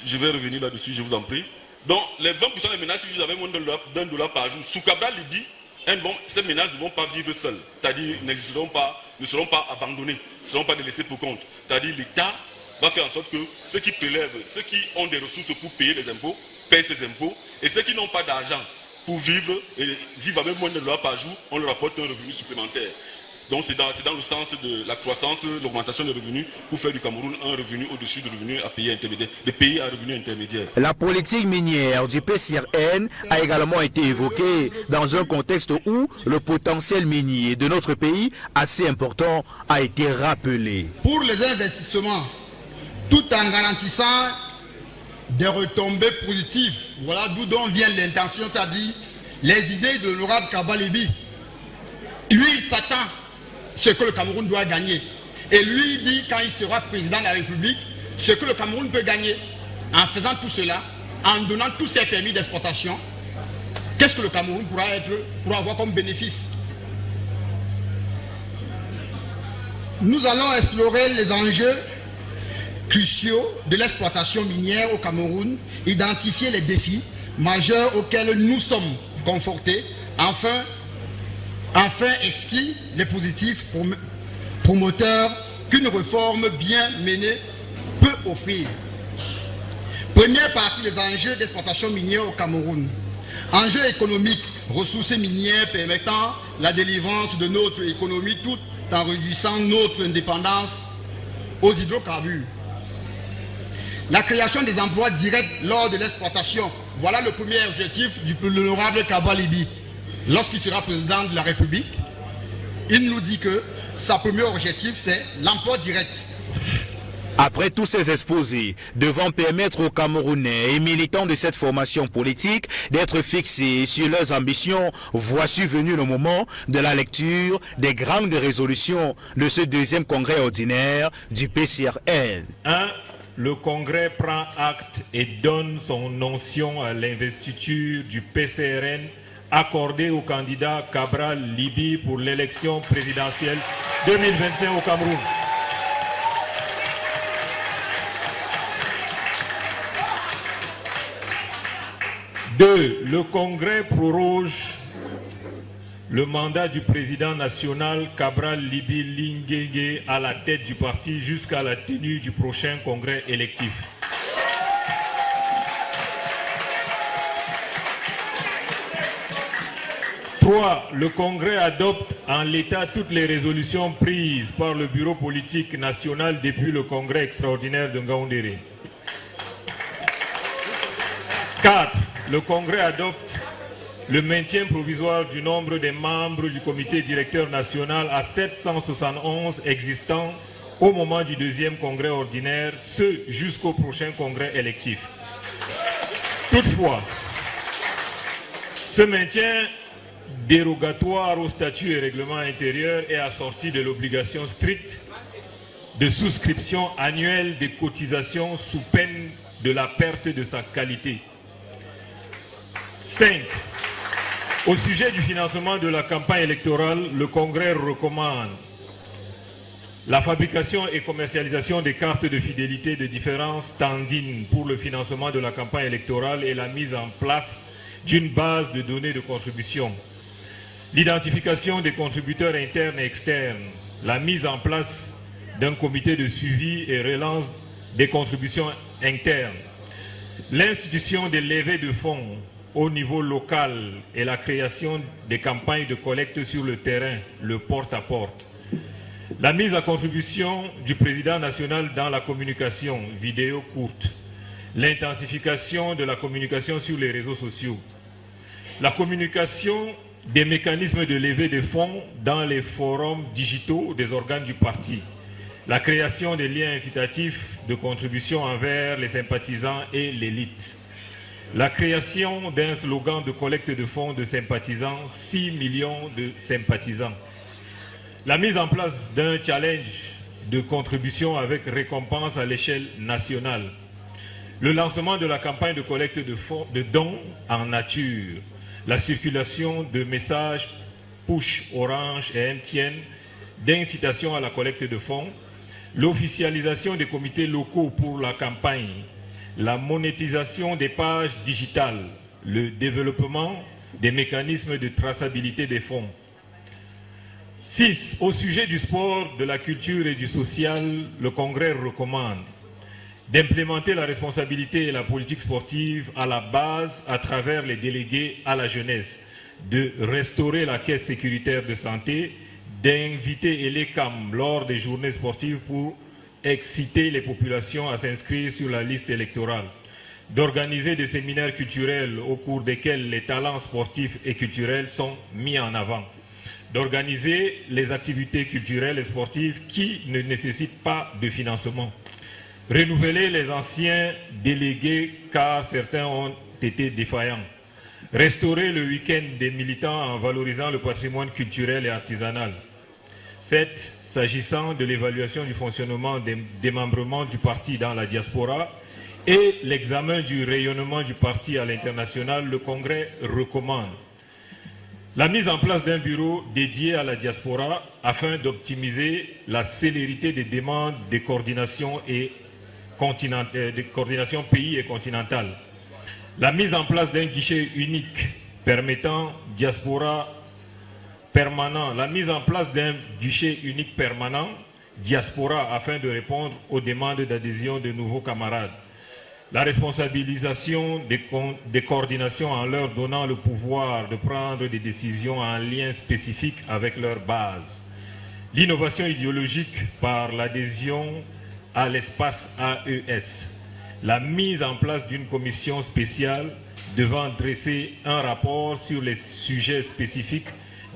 Speaker 19: je vais revenir là-dessus, je vous en prie. Donc, les 20% des ménages qui vivent avec moins d'$1 par jour, sous Cabral Libye, ces ménages ne vont pas vivre seuls. C'est-à-dire, ne seront pas abandonnés, ne seront pas délaissés pour compte. C'est-à-dire, l'État va faire en sorte que ceux qui prélèvent, ceux qui ont des ressources pour payer les impôts, payent ces impôts, et ceux qui n'ont pas d'argent pour vivre, et vivent avec moins de $1 par jour, on leur apporte un revenu supplémentaire. Donc c'est dans le sens de la croissance, l'augmentation des revenus, pour faire du Cameroun un revenu au-dessus du revenu à payer intermédiaire, des pays à revenu intermédiaire.
Speaker 3: La politique minière du PCRN a également été évoquée dans un contexte où le potentiel minier de notre pays, assez important, a été rappelé.
Speaker 16: Pour les investissements, tout en garantissant des retombées positives, voilà d'où vient l'intention, c'est-à-dire les idées de l'honorable Cabral Libye. Lui, il s'attend ce que le Cameroun doit gagner. Et lui dit, quand il sera président de la République, ce que le Cameroun peut gagner en faisant tout cela, en donnant tous ses permis d'exploitation, qu'est-ce que le Cameroun pourra avoir comme bénéfice? Nous allons explorer les enjeux cruciaux de l'exploitation minière au Cameroun, identifier les défis majeurs auxquels nous sommes confrontés, enfin exquis les positifs promoteurs qu'une réforme bien menée peut offrir. Première partie des enjeux d'exploitation minière au Cameroun. Enjeux économiques, ressources minières permettant la délivrance de notre économie tout en réduisant notre indépendance aux hydrocarbures. La création des emplois directs lors de l'exploitation. Voilà le premier objectif de l'honorable Cabral Libye. Lorsqu'il sera président de la République, il nous dit que sa premier objectif, c'est l'emploi direct.
Speaker 3: Après tous ces exposés, devant permettre aux Camerounais et militants de cette formation politique d'être fixés sur leurs ambitions, voici venu le moment de la lecture des grandes résolutions de ce deuxième congrès ordinaire du PCRN.
Speaker 17: 1. Le Congrès prend acte et donne son onction à l'investiture du PCRN accordée au candidat Cabral Libye pour l'élection présidentielle 2025 au Cameroun. Deux, le Congrès proroge le mandat du président national Cabral Libye Linguégué à la tête du parti jusqu'à la tenue du prochain congrès électif. Trois, le Congrès adopte en l'état toutes les résolutions prises par le bureau politique national depuis le congrès extraordinaire de Ngaoundéré. 4. Le Congrès adopte le maintien provisoire du nombre des membres du comité directeur national à 771 existants au moment du deuxième congrès ordinaire, ce jusqu'au prochain congrès électif. Toutefois, ce maintien dérogatoire au statut et règlement intérieur est assorti de l'obligation stricte de souscription annuelle des cotisations sous peine de la perte de sa qualité. 5. Au sujet du financement de la campagne électorale, le Congrès recommande la fabrication et commercialisation des cartes de fidélité de différents standings pour le financement de la campagne électorale et la mise en place d'une base de données de contribution, l'identification des contributeurs internes et externes, la mise en place d'un comité de suivi et relance des contributions internes, l'institution des levées de fonds au niveau local et la création des campagnes de collecte sur le terrain, le porte-à-porte. La mise à contribution du président national dans la communication, vidéo courte. L'intensification de la communication sur les réseaux sociaux. La communication des mécanismes de levée de fonds dans les forums digitaux des organes du parti. La création des liens incitatifs de contribution envers les sympathisants et l'élite. La création d'un slogan de collecte de fonds de sympathisants, 6 millions de sympathisants. La mise en place d'un challenge de contribution avec récompense à l'échelle nationale. Le lancement de la campagne de collecte de fonds de dons en nature. La circulation de messages push Orange et MTN d'incitation à la collecte de fonds, l'officialisation des comités locaux pour la campagne, la monétisation des pages digitales, le développement des mécanismes de traçabilité des fonds. 6. Au sujet du sport, de la culture et du social, le Congrès recommande d'implémenter la responsabilité et la politique sportive à la base à travers les délégués à la jeunesse, de restaurer la caisse sécuritaire de santé, d'inviter l'ECAM lors des journées sportives pour exciter les populations à s'inscrire sur la liste électorale, d'organiser des séminaires culturels au cours desquels les talents sportifs et culturels sont mis en avant, d'organiser les activités culturelles et sportives qui ne nécessitent pas de financement, renouveler les anciens délégués car certains ont été défaillants, restaurer le week-end des militants en valorisant le patrimoine culturel et artisanal. 7. S'agissant de l'évaluation du fonctionnement des démembrements du parti dans la diaspora et l'examen du rayonnement du parti à l'international, le Congrès recommande la mise en place d'un bureau dédié à la diaspora afin d'optimiser la célérité des demandes de coordination pays et continentale. La mise en place d'un guichet unique permettant diaspora permanent, diaspora afin de répondre aux demandes d'adhésion de nouveaux camarades. La responsabilisation des coordinations en leur donnant le pouvoir de prendre des décisions en lien spécifique avec leur base. L'innovation idéologique par l'adhésion à l'espace AES. La mise en place d'une commission spéciale devant dresser un rapport sur les sujets spécifiques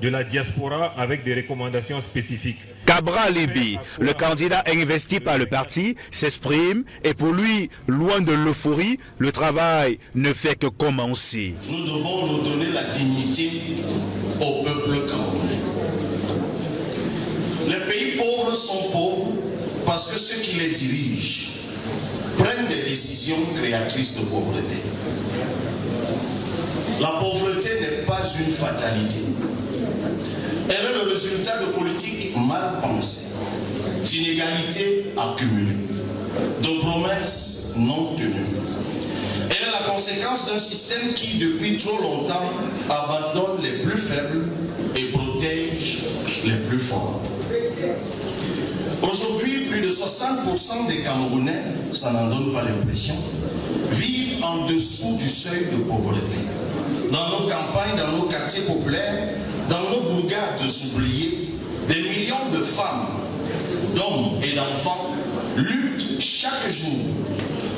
Speaker 17: de la diaspora avec des recommandations spécifiques.
Speaker 3: Cabral Libye, le candidat investi par le parti, s'exprime et pour lui, loin de l'euphorie, le travail ne fait que commencer.
Speaker 6: Nous devons redonner la dignité au peuple camerounais. Les pays pauvres sont pauvres parce que ceux qui les dirigent prennent des décisions créatrices de pauvreté. La pauvreté n'est pas une fatalité. Elle est le résultat de politiques mal pensées, d'inégalités accumulées, de promesses non tenues. Elle est la conséquence d'un système qui, depuis trop longtemps, abandonne les plus faibles et protège les plus forts. Aujourd'hui, plus de 60% des Camerounais, ça n'en donne pas l'impression, vivent en dessous du seuil de pauvreté. Dans nos campagnes, dans nos quartiers populaires, dans nos bourgades oubliées, des millions de femmes, d'hommes et d'enfants luttent chaque jour,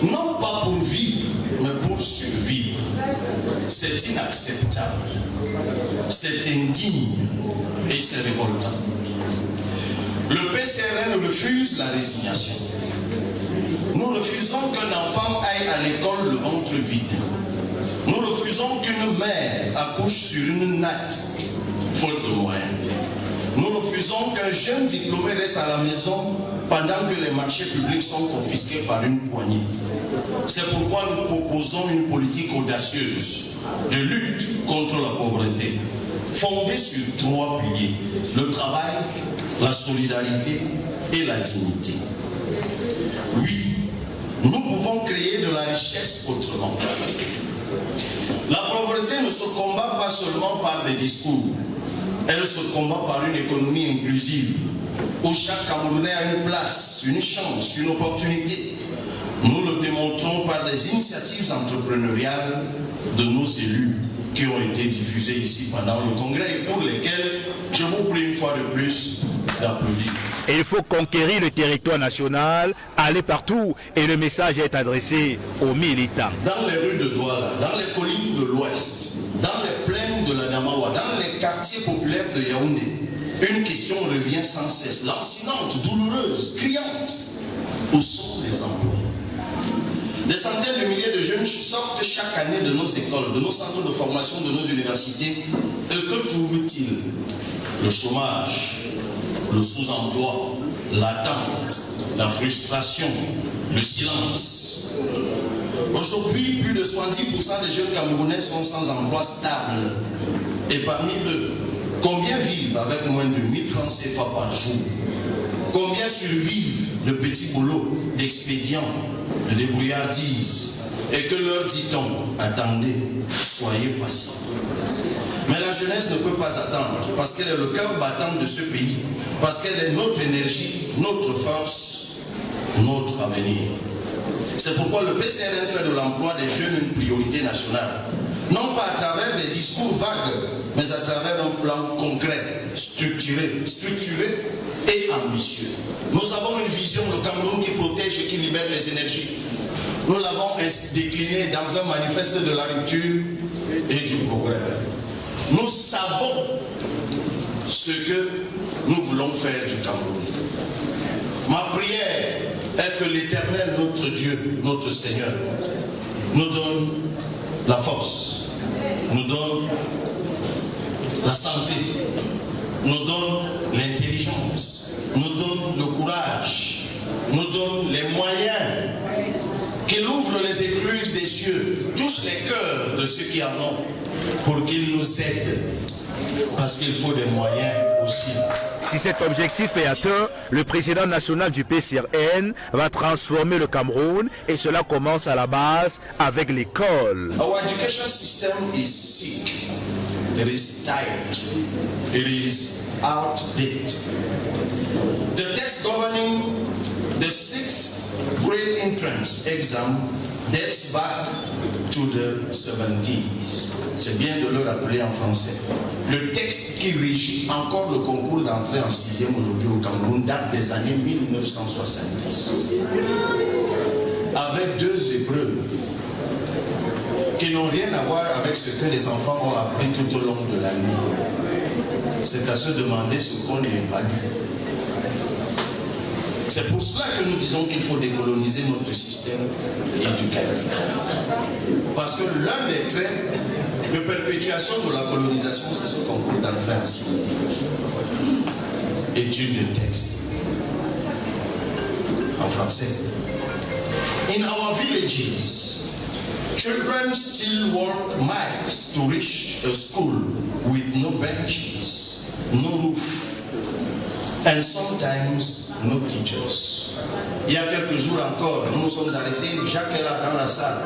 Speaker 6: non pas pour vivre, mais pour survivre. C'est inacceptable, c'est indigne et c'est révoltant. Le PCRN refuse la résignation. Nous refusons qu'un enfant aille à l'école le ventre vide. Nous refusons qu'une mère accouche sur une natte, faute de moyens. Nous refusons qu'un jeune diplômé reste à la maison pendant que les marchés publics sont confisqués par une poignée. C'est pourquoi nous proposons une politique audacieuse de lutte contre la pauvreté, fondée sur 3 piliers: le travail, la solidarité et la dignité. Oui, nous pouvons créer de la richesse autrement. La pauvreté ne se combat pas seulement par des discours, elle se combat par une économie inclusive, où chaque Camerounais a une place, une chance, une opportunité. Nous le démontrons par des initiatives entrepreneuriales de nos élus qui ont été diffusées ici pendant le congrès et pour lesquelles je vous prie une fois de plus d'applaudir.
Speaker 3: Et il faut conquérir le territoire national, aller partout et le message est adressé aux militants.
Speaker 6: Dans les rues de Douala, dans les collines de l'Ouest, dans les plaines de la Damawa, dans les quartiers populaires de Yaoundé, une question revient sans cesse, lancinante, douloureuse, criante. Où sont les emplois? Des centaines de milliers de jeunes sortent chaque année de nos écoles, de nos centres de formation, de nos universités. Et que trouvent-ils? Le chômage, le sous-emploi, l'attente, la frustration, le silence. Aujourd'hui, plus de 70% des jeunes Camerounais sont sans emploi stable. Et parmi eux, Combien vivent avec moins de 1000 francs CFA par jour? Combien survivent de petits boulots, d'expédients, de débrouillardises? Et que leur dit-on? Attendez, soyez patients. Mais la jeunesse ne peut pas attendre, parce qu'elle est le cœur battant de ce pays, parce qu'elle est notre énergie, notre force, notre avenir. C'est pourquoi le PCRN fait de l'emploi des jeunes une priorité nationale. Non pas à travers des discours vagues, mais à travers un plan concret, structuré et ambitieux. Nous avons une vision, le Cameroun qui protège et qui libère les énergies. Nous l'avons décliné dans un manifeste de la rupture et du progrès. Nous savons ce que nous voulons faire du Cameroun. Ma prière est que l'Éternel, notre Dieu, notre Seigneur, nous donne la force, nous donne la santé, nous donne l'intelligence, nous donne le courage, nous donne les moyens, qu'il ouvre les écluses des cieux, touche les cœurs de ceux qui en ont, pour qu'ils nous aident, parce qu'il faut des moyens aussi.
Speaker 3: Si cet objectif est atteint, le président national du PCRN va transformer le Cameroun et cela commence à la base avec l'école.
Speaker 6: Our education system is sick. It is tired. It is outdated. The text governing the 6th grade entrance exam dates back to the 70s. C'est bien de le rappeler en français. Le texte qui régit encore le concours d'entrée en 6e aujourd'hui au Cameroun date des années 1970. Avec 2 épreuves qui n'ont rien à voir avec ce que les enfants ont appris tout au long de l'année. C'est à se demander ce qu'on évalue. C'est pour cela que nous disons qu'il faut décoloniser notre système éducatif. Parce que l'un des traits de perpétuation de la colonisation, c'est ce concours d'entrée en 6e. Étude de texte. En français. In our villages, children still walk miles to reach a school with no benches, no roof, and sometimes no teachers. Il y a quelques jours encore, nous nous sommes arrêtés, Jacques est là dans la salle,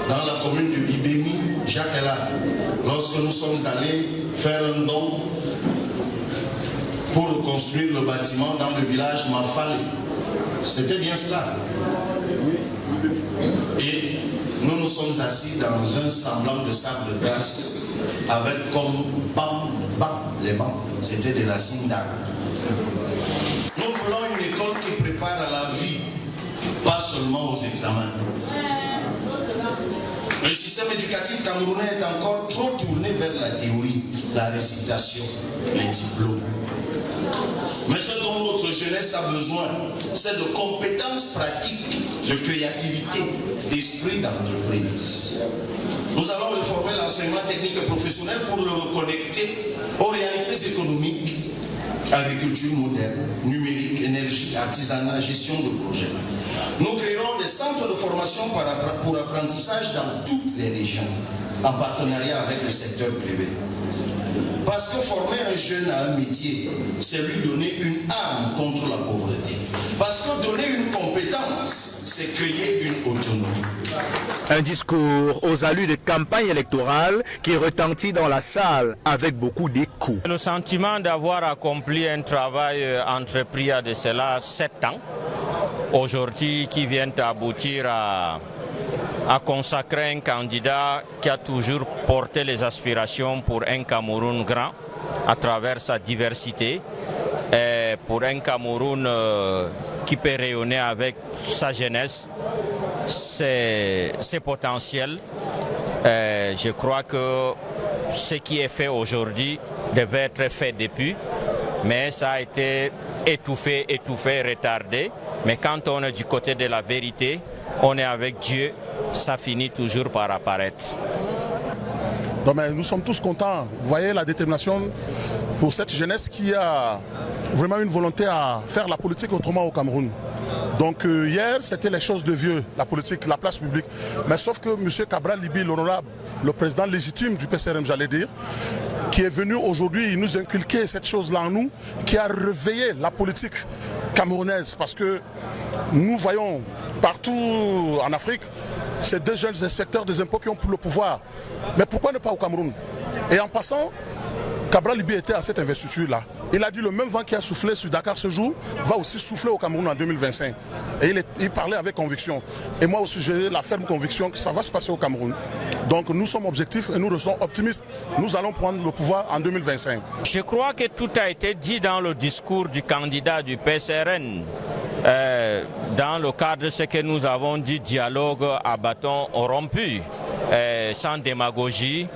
Speaker 6: dans la commune de Bibémi, Jacques est là. Lorsque nous sommes allés faire un don pour reconstruire le bâtiment dans le village Mafale, c'était bien cela. Et nous nous sommes assis dans un semblant de sable de glace avec comme les bancs, c'était des racines d'arbres. Nous voulons une école qui prépare à la vie, pas seulement aux examens. Le système éducatif camerounais est encore trop tourné vers la théorie, la récitation, les diplômes. Mais ce dont notre jeunesse a besoin, c'est de compétences pratiques, de créativité, d'esprit d'entreprise. Nous allons réformer l'enseignement technique et professionnel pour le reconnecter aux réalités économiques, agriculture moderne, numérique, énergie, artisanat, gestion de projets. Nous créerons des centres de formation pour apprentissage dans toutes les régions, en partenariat avec le secteur privé. Parce que former un jeune à un métier, c'est lui donner une arme contre la pauvreté. Parce que donner une compétence, c'est créer une autonomie.
Speaker 3: Un discours aux allures de campagne électorale qui retentit dans la salle avec beaucoup d'écho.
Speaker 4: Le sentiment d'avoir accompli un travail entrepris il y a de cela 7 ans, aujourd'hui qui vient aboutir à consacrer un candidat qui a toujours porté les aspirations pour un Cameroun grand à travers sa diversité, et pour un Cameroun qui peut rayonner avec sa jeunesse, ses potentiels. Je crois que ce qui est fait aujourd'hui devait être fait depuis, mais ça a été étouffé, retardé. Mais quand on est du côté de la vérité, on est avec Dieu, ça finit toujours par apparaître.
Speaker 5: Non, mais nous sommes tous contents. Vous voyez la détermination pour cette jeunesse qui a vraiment une volonté à faire la politique autrement au Cameroun. Donc hier, c'était les choses de vieux, la politique, la place publique. Mais sauf que M. Cabral Libi, l'honorable, le président légitime du PCRM, j'allais dire, qui est venu aujourd'hui nous inculquer cette chose-là en nous, qui a réveillé la politique camerounaise. Parce que nous voyons partout en Afrique, ces deux jeunes inspecteurs des impôts qui ont le pouvoir. Mais pourquoi ne pas au Cameroun? Et en passant, Cabral Libi était à cette investiture-là. Il a dit le même vent qui a soufflé sur Dakar ce jour va aussi souffler au Cameroun en 2025. Et il parlait avec conviction. Et moi aussi j'ai la ferme conviction que ça va se passer au Cameroun. Donc nous sommes objectifs et nous restons optimistes. Nous allons prendre le pouvoir en 2025.
Speaker 4: Je crois que tout a été dit dans le discours du candidat du PCRN. Dans le cadre de ce que nous avons dit, dialogue à bâton rompu, sans démagogie,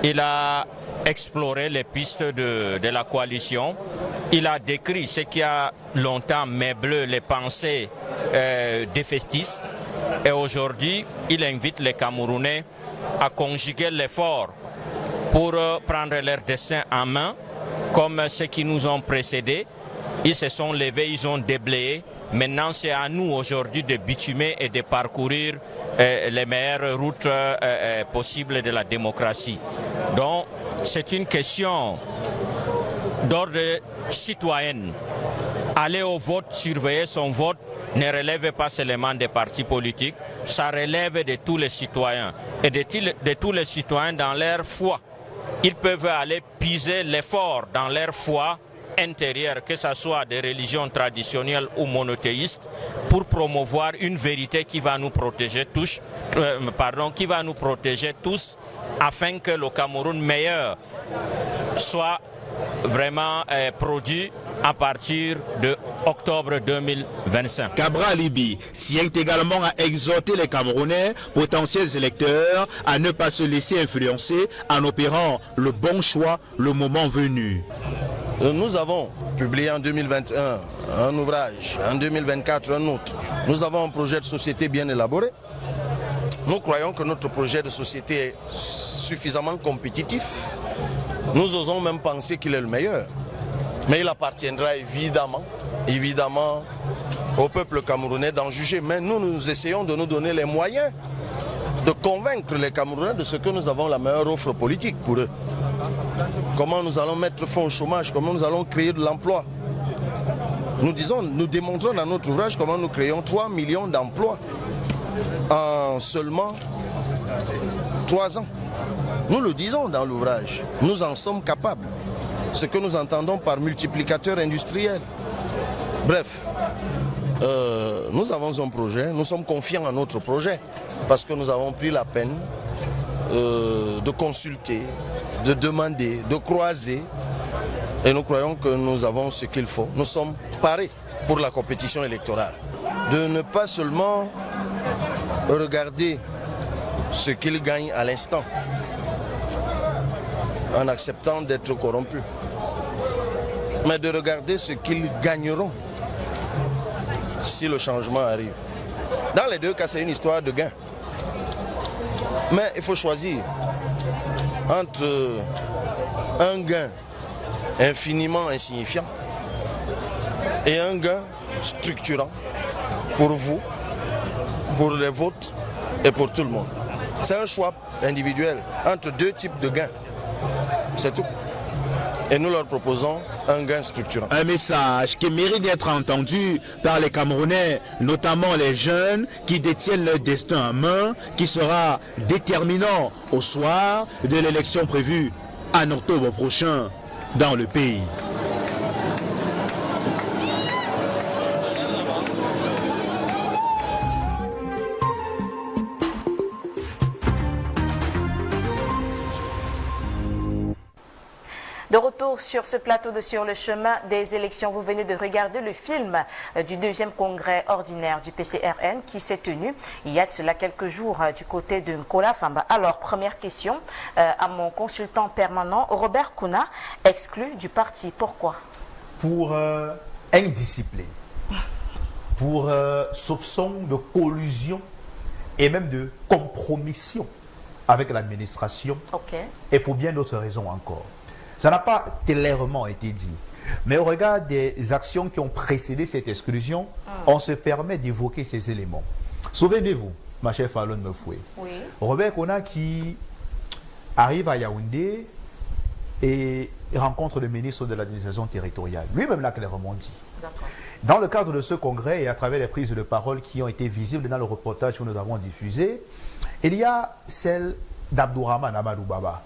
Speaker 4: il a exploré les pistes de la coalition. Il a décrit ce qui a longtemps meublé les pensées défaitistes. Et aujourd'hui, il invite les Camerounais à conjuguer l'effort pour prendre leur destin en main, comme ceux qui nous ont précédés. Ils se sont levés, ils ont déblayé. Maintenant, c'est à nous aujourd'hui de bitumer et de parcourir les meilleures routes possibles de la démocratie. Donc, c'est une question d'ordre citoyen. Aller au vote, surveiller son vote, ne relève pas seulement des partis politiques, ça relève de tous les citoyens. Et de tous les citoyens dans leur foi. Ils peuvent aller puiser l'effort dans leur foi intérieure, que ce soit des religions traditionnelles ou monothéistes, pour promouvoir une vérité qui va nous protéger tous, afin que le Cameroun meilleur soit vraiment produit à partir de octobre 2025.
Speaker 3: Cabral Libi tient également à exhorter les Camerounais, potentiels électeurs, à ne pas se laisser influencer en opérant le bon choix le moment venu.
Speaker 6: Nous avons publié en 2021 un ouvrage, en 2024 un autre. Nous avons un projet de société bien élaboré. Nous croyons que notre projet de société est suffisamment compétitif. Nous osons même penser qu'il est le meilleur. Mais il appartiendra évidemment au peuple camerounais d'en juger. Mais nous essayons de nous donner les moyens de convaincre les Camerounais de ce que nous avons la meilleure offre politique pour eux. Comment nous allons mettre fin au chômage, comment nous allons créer de l'emploi. Nous démontrons dans notre ouvrage comment nous créons 3 millions d'emplois en seulement 3 ans. Nous le disons dans l'ouvrage, nous en sommes capables. Ce que nous entendons par multiplicateur industriel. Bref, nous avons un projet, nous sommes confiants en notre projet parce que nous avons pris la peine de consulter, de demander, de croiser et nous croyons que nous avons ce qu'il faut. Nous sommes parés pour la compétition électorale. De ne pas seulement regarder ce qu'ils gagnent à l'instant en acceptant d'être corrompus, mais de regarder ce qu'ils gagneront si le changement arrive. Dans les deux cas, c'est une histoire de gain. Mais il faut choisir entre un gain infiniment insignifiant et un gain structurant pour vous, pour les vôtres et pour tout le monde. C'est un choix individuel entre deux types de gains. C'est tout. Et nous leur proposons un gain structurant.
Speaker 3: Un message qui mérite d'être entendu par les Camerounais, notamment les jeunes qui détiennent leur destin en main, qui sera déterminant au soir de l'élection prévue en octobre prochain dans le pays.
Speaker 1: De retour sur ce plateau de Sur le chemin des élections, vous venez de regarder le film du deuxième congrès ordinaire du PCRN qui s'est tenu il y a de cela quelques jours du côté de Nkola Famba. Alors, première question à mon consultant permanent, Robert Kouna, exclu du parti. Pourquoi?
Speaker 2: Pour indiscipline, pour soupçon de collusion et même de compromission avec l'administration et pour bien d'autres raisons encore. Ça n'a pas clairement été dit. Mais au regard des actions qui ont précédé cette exclusion, on se permet d'évoquer ces éléments. Souvenez-vous, ma chère Fallon Mefoué, Robert Kouna qui arrive à Yaoundé et rencontre le ministre de l'administration territoriale. Lui-même l'a clairement dit. Dans le cadre de ce congrès et à travers les prises de parole qui ont été visibles dans le reportage que nous avons diffusé, il y a celle d'Abdourahmane Amadou Baba.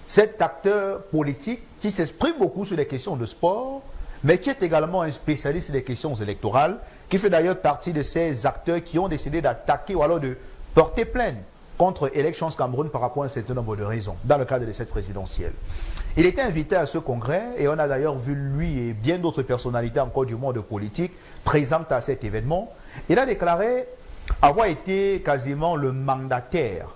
Speaker 2: Cet acteur politique qui s'exprime beaucoup sur les questions de sport, mais qui est également un spécialiste des questions électorales, qui fait d'ailleurs partie de ces acteurs qui ont décidé d'attaquer ou alors de porter plainte contre Elections Cameroun par rapport à un certain nombre de raisons, dans le cadre de cette présidentielle. Il était invité à ce congrès et on a d'ailleurs vu lui et bien d'autres personnalités encore du monde politique présentes à cet événement. Il a déclaré avoir été quasiment le mandataire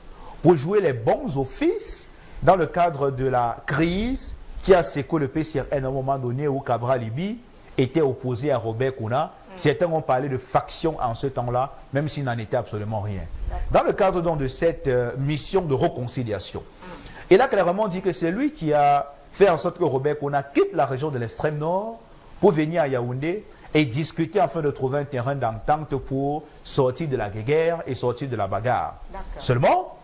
Speaker 2: pour jouer les bons offices dans le cadre de la crise qui a secoué le PCRN à un moment donné où Cabral Libi était opposé à Robert Kouna. Certains ont parlé de faction en ce temps-là, même s'il n'en était absolument rien. Dans le cadre donc de cette mission de réconciliation, il a clairement dit que c'est lui qui a fait en sorte que Robert Kouna quitte la région de l'extrême nord pour venir à Yaoundé et discuter afin de trouver un terrain d'entente pour sortir de la guerre et sortir de la bagarre. Seulement,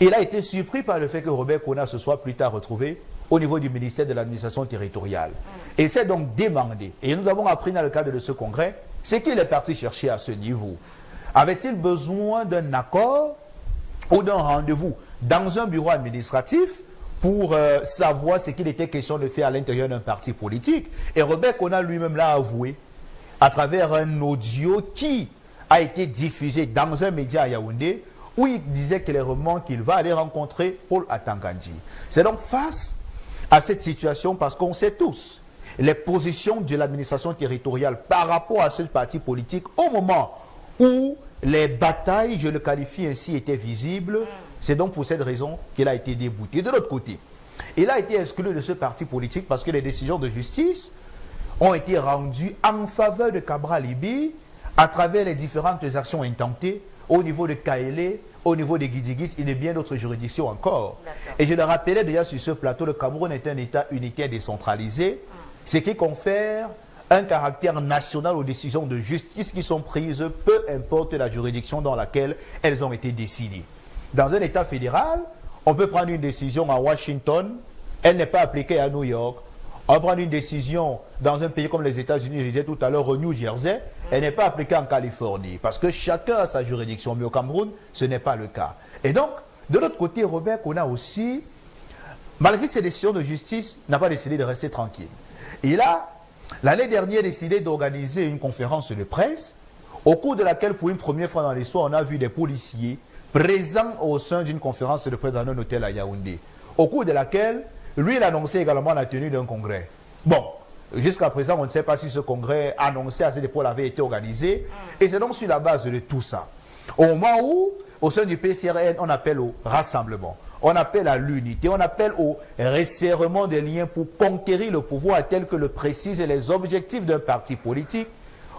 Speaker 2: il a été surpris par le fait que Robert Kouna se soit plus tard retrouvé au niveau du ministère de l'administration territoriale. Et il s'est donc demandé, et nous avons appris dans le cadre de ce congrès, c'est qu'il est parti chercher à ce niveau. Avait-il besoin d'un accord ou d'un rendez-vous dans un bureau administratif pour savoir ce qu'il était question de faire à l'intérieur d'un parti politique? Et Robert Kouna lui-même l'a avoué à travers un audio qui a été diffusé dans un média à Yaoundé où il disait clairement qu'il va aller rencontrer Paul Atangandji. C'est donc face à cette situation parce qu'on sait tous les positions de l'administration territoriale par rapport à ce parti politique au moment où les batailles, je le qualifie ainsi, étaient visibles. C'est donc pour cette raison qu'il a été débouté. De l'autre côté, il a été exclu de ce parti politique parce que les décisions de justice ont été rendues en faveur de Cabral Libi à travers les différentes actions intentées au niveau de Kaélé, au niveau de Guidigis et de bien d'autres juridictions encore. Et je le rappelais déjà sur ce plateau, le Cameroun est un État unitaire décentralisé, ce qui confère un caractère national aux décisions de justice qui sont prises, peu importe la juridiction dans laquelle elles ont été décidées. Dans un État fédéral, on peut prendre une décision à Washington, elle n'est pas appliquée à New York. On va prendre une décision dans un pays comme les États-Unis, je disais tout à l'heure, au New Jersey, elle n'est pas appliquée en Californie, parce que chacun a sa juridiction, mais au Cameroun, ce n'est pas le cas. Et donc, de l'autre côté, Robert Kouna aussi, malgré ses décisions de justice, n'a pas décidé de rester tranquille. Il a, l'année dernière, décidé d'organiser une conférence de presse, au cours de laquelle, pour une première fois dans l'histoire, on a vu des policiers présents au sein d'une conférence de presse dans un hôtel à Yaoundé, au cours de laquelle, lui, il annonçait également la tenue d'un congrès. Bon, jusqu'à présent, on ne sait pas si ce congrès annoncé à cette époque avait été organisé. Et c'est donc sur la base de tout ça. Au moment où, au sein du PCRN, on appelle au rassemblement, on appelle à l'unité, on appelle au resserrement des liens pour conquérir le pouvoir tel que le précisent les objectifs d'un parti politique,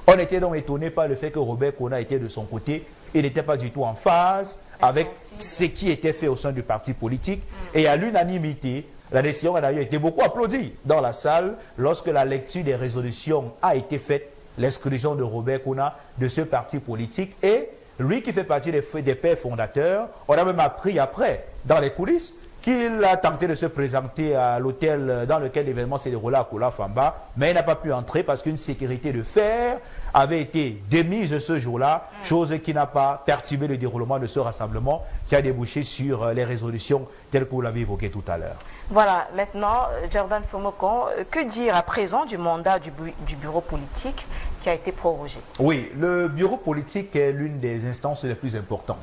Speaker 2: on était donc étonné par le fait que Robert Kouna était de son côté. Il n'était pas du tout en phase avec ce qui était fait au sein du parti politique. Et à l'unanimité, la décision a d'ailleurs été beaucoup applaudie dans la salle lorsque la lecture des résolutions a été faite, l'exclusion de Robert Kouna de ce parti politique. Et lui qui fait partie des pères fondateurs, on a même appris après, dans les coulisses, qu'il a tenté de se présenter à l'hôtel dans lequel l'événement s'est déroulé à Kola Famba, mais il n'a pas pu entrer parce qu'une sécurité de fer avait été démise ce jour-là, chose qui n'a pas perturbé le déroulement de ce rassemblement qui a débouché sur les résolutions telles que vous l'avez évoqué tout à l'heure.
Speaker 1: Voilà, maintenant, Jordan Fomokon, que dire à présent du mandat du bureau politique qui a été prorogé? Oui, le bureau politique est l'une des instances les plus importantes.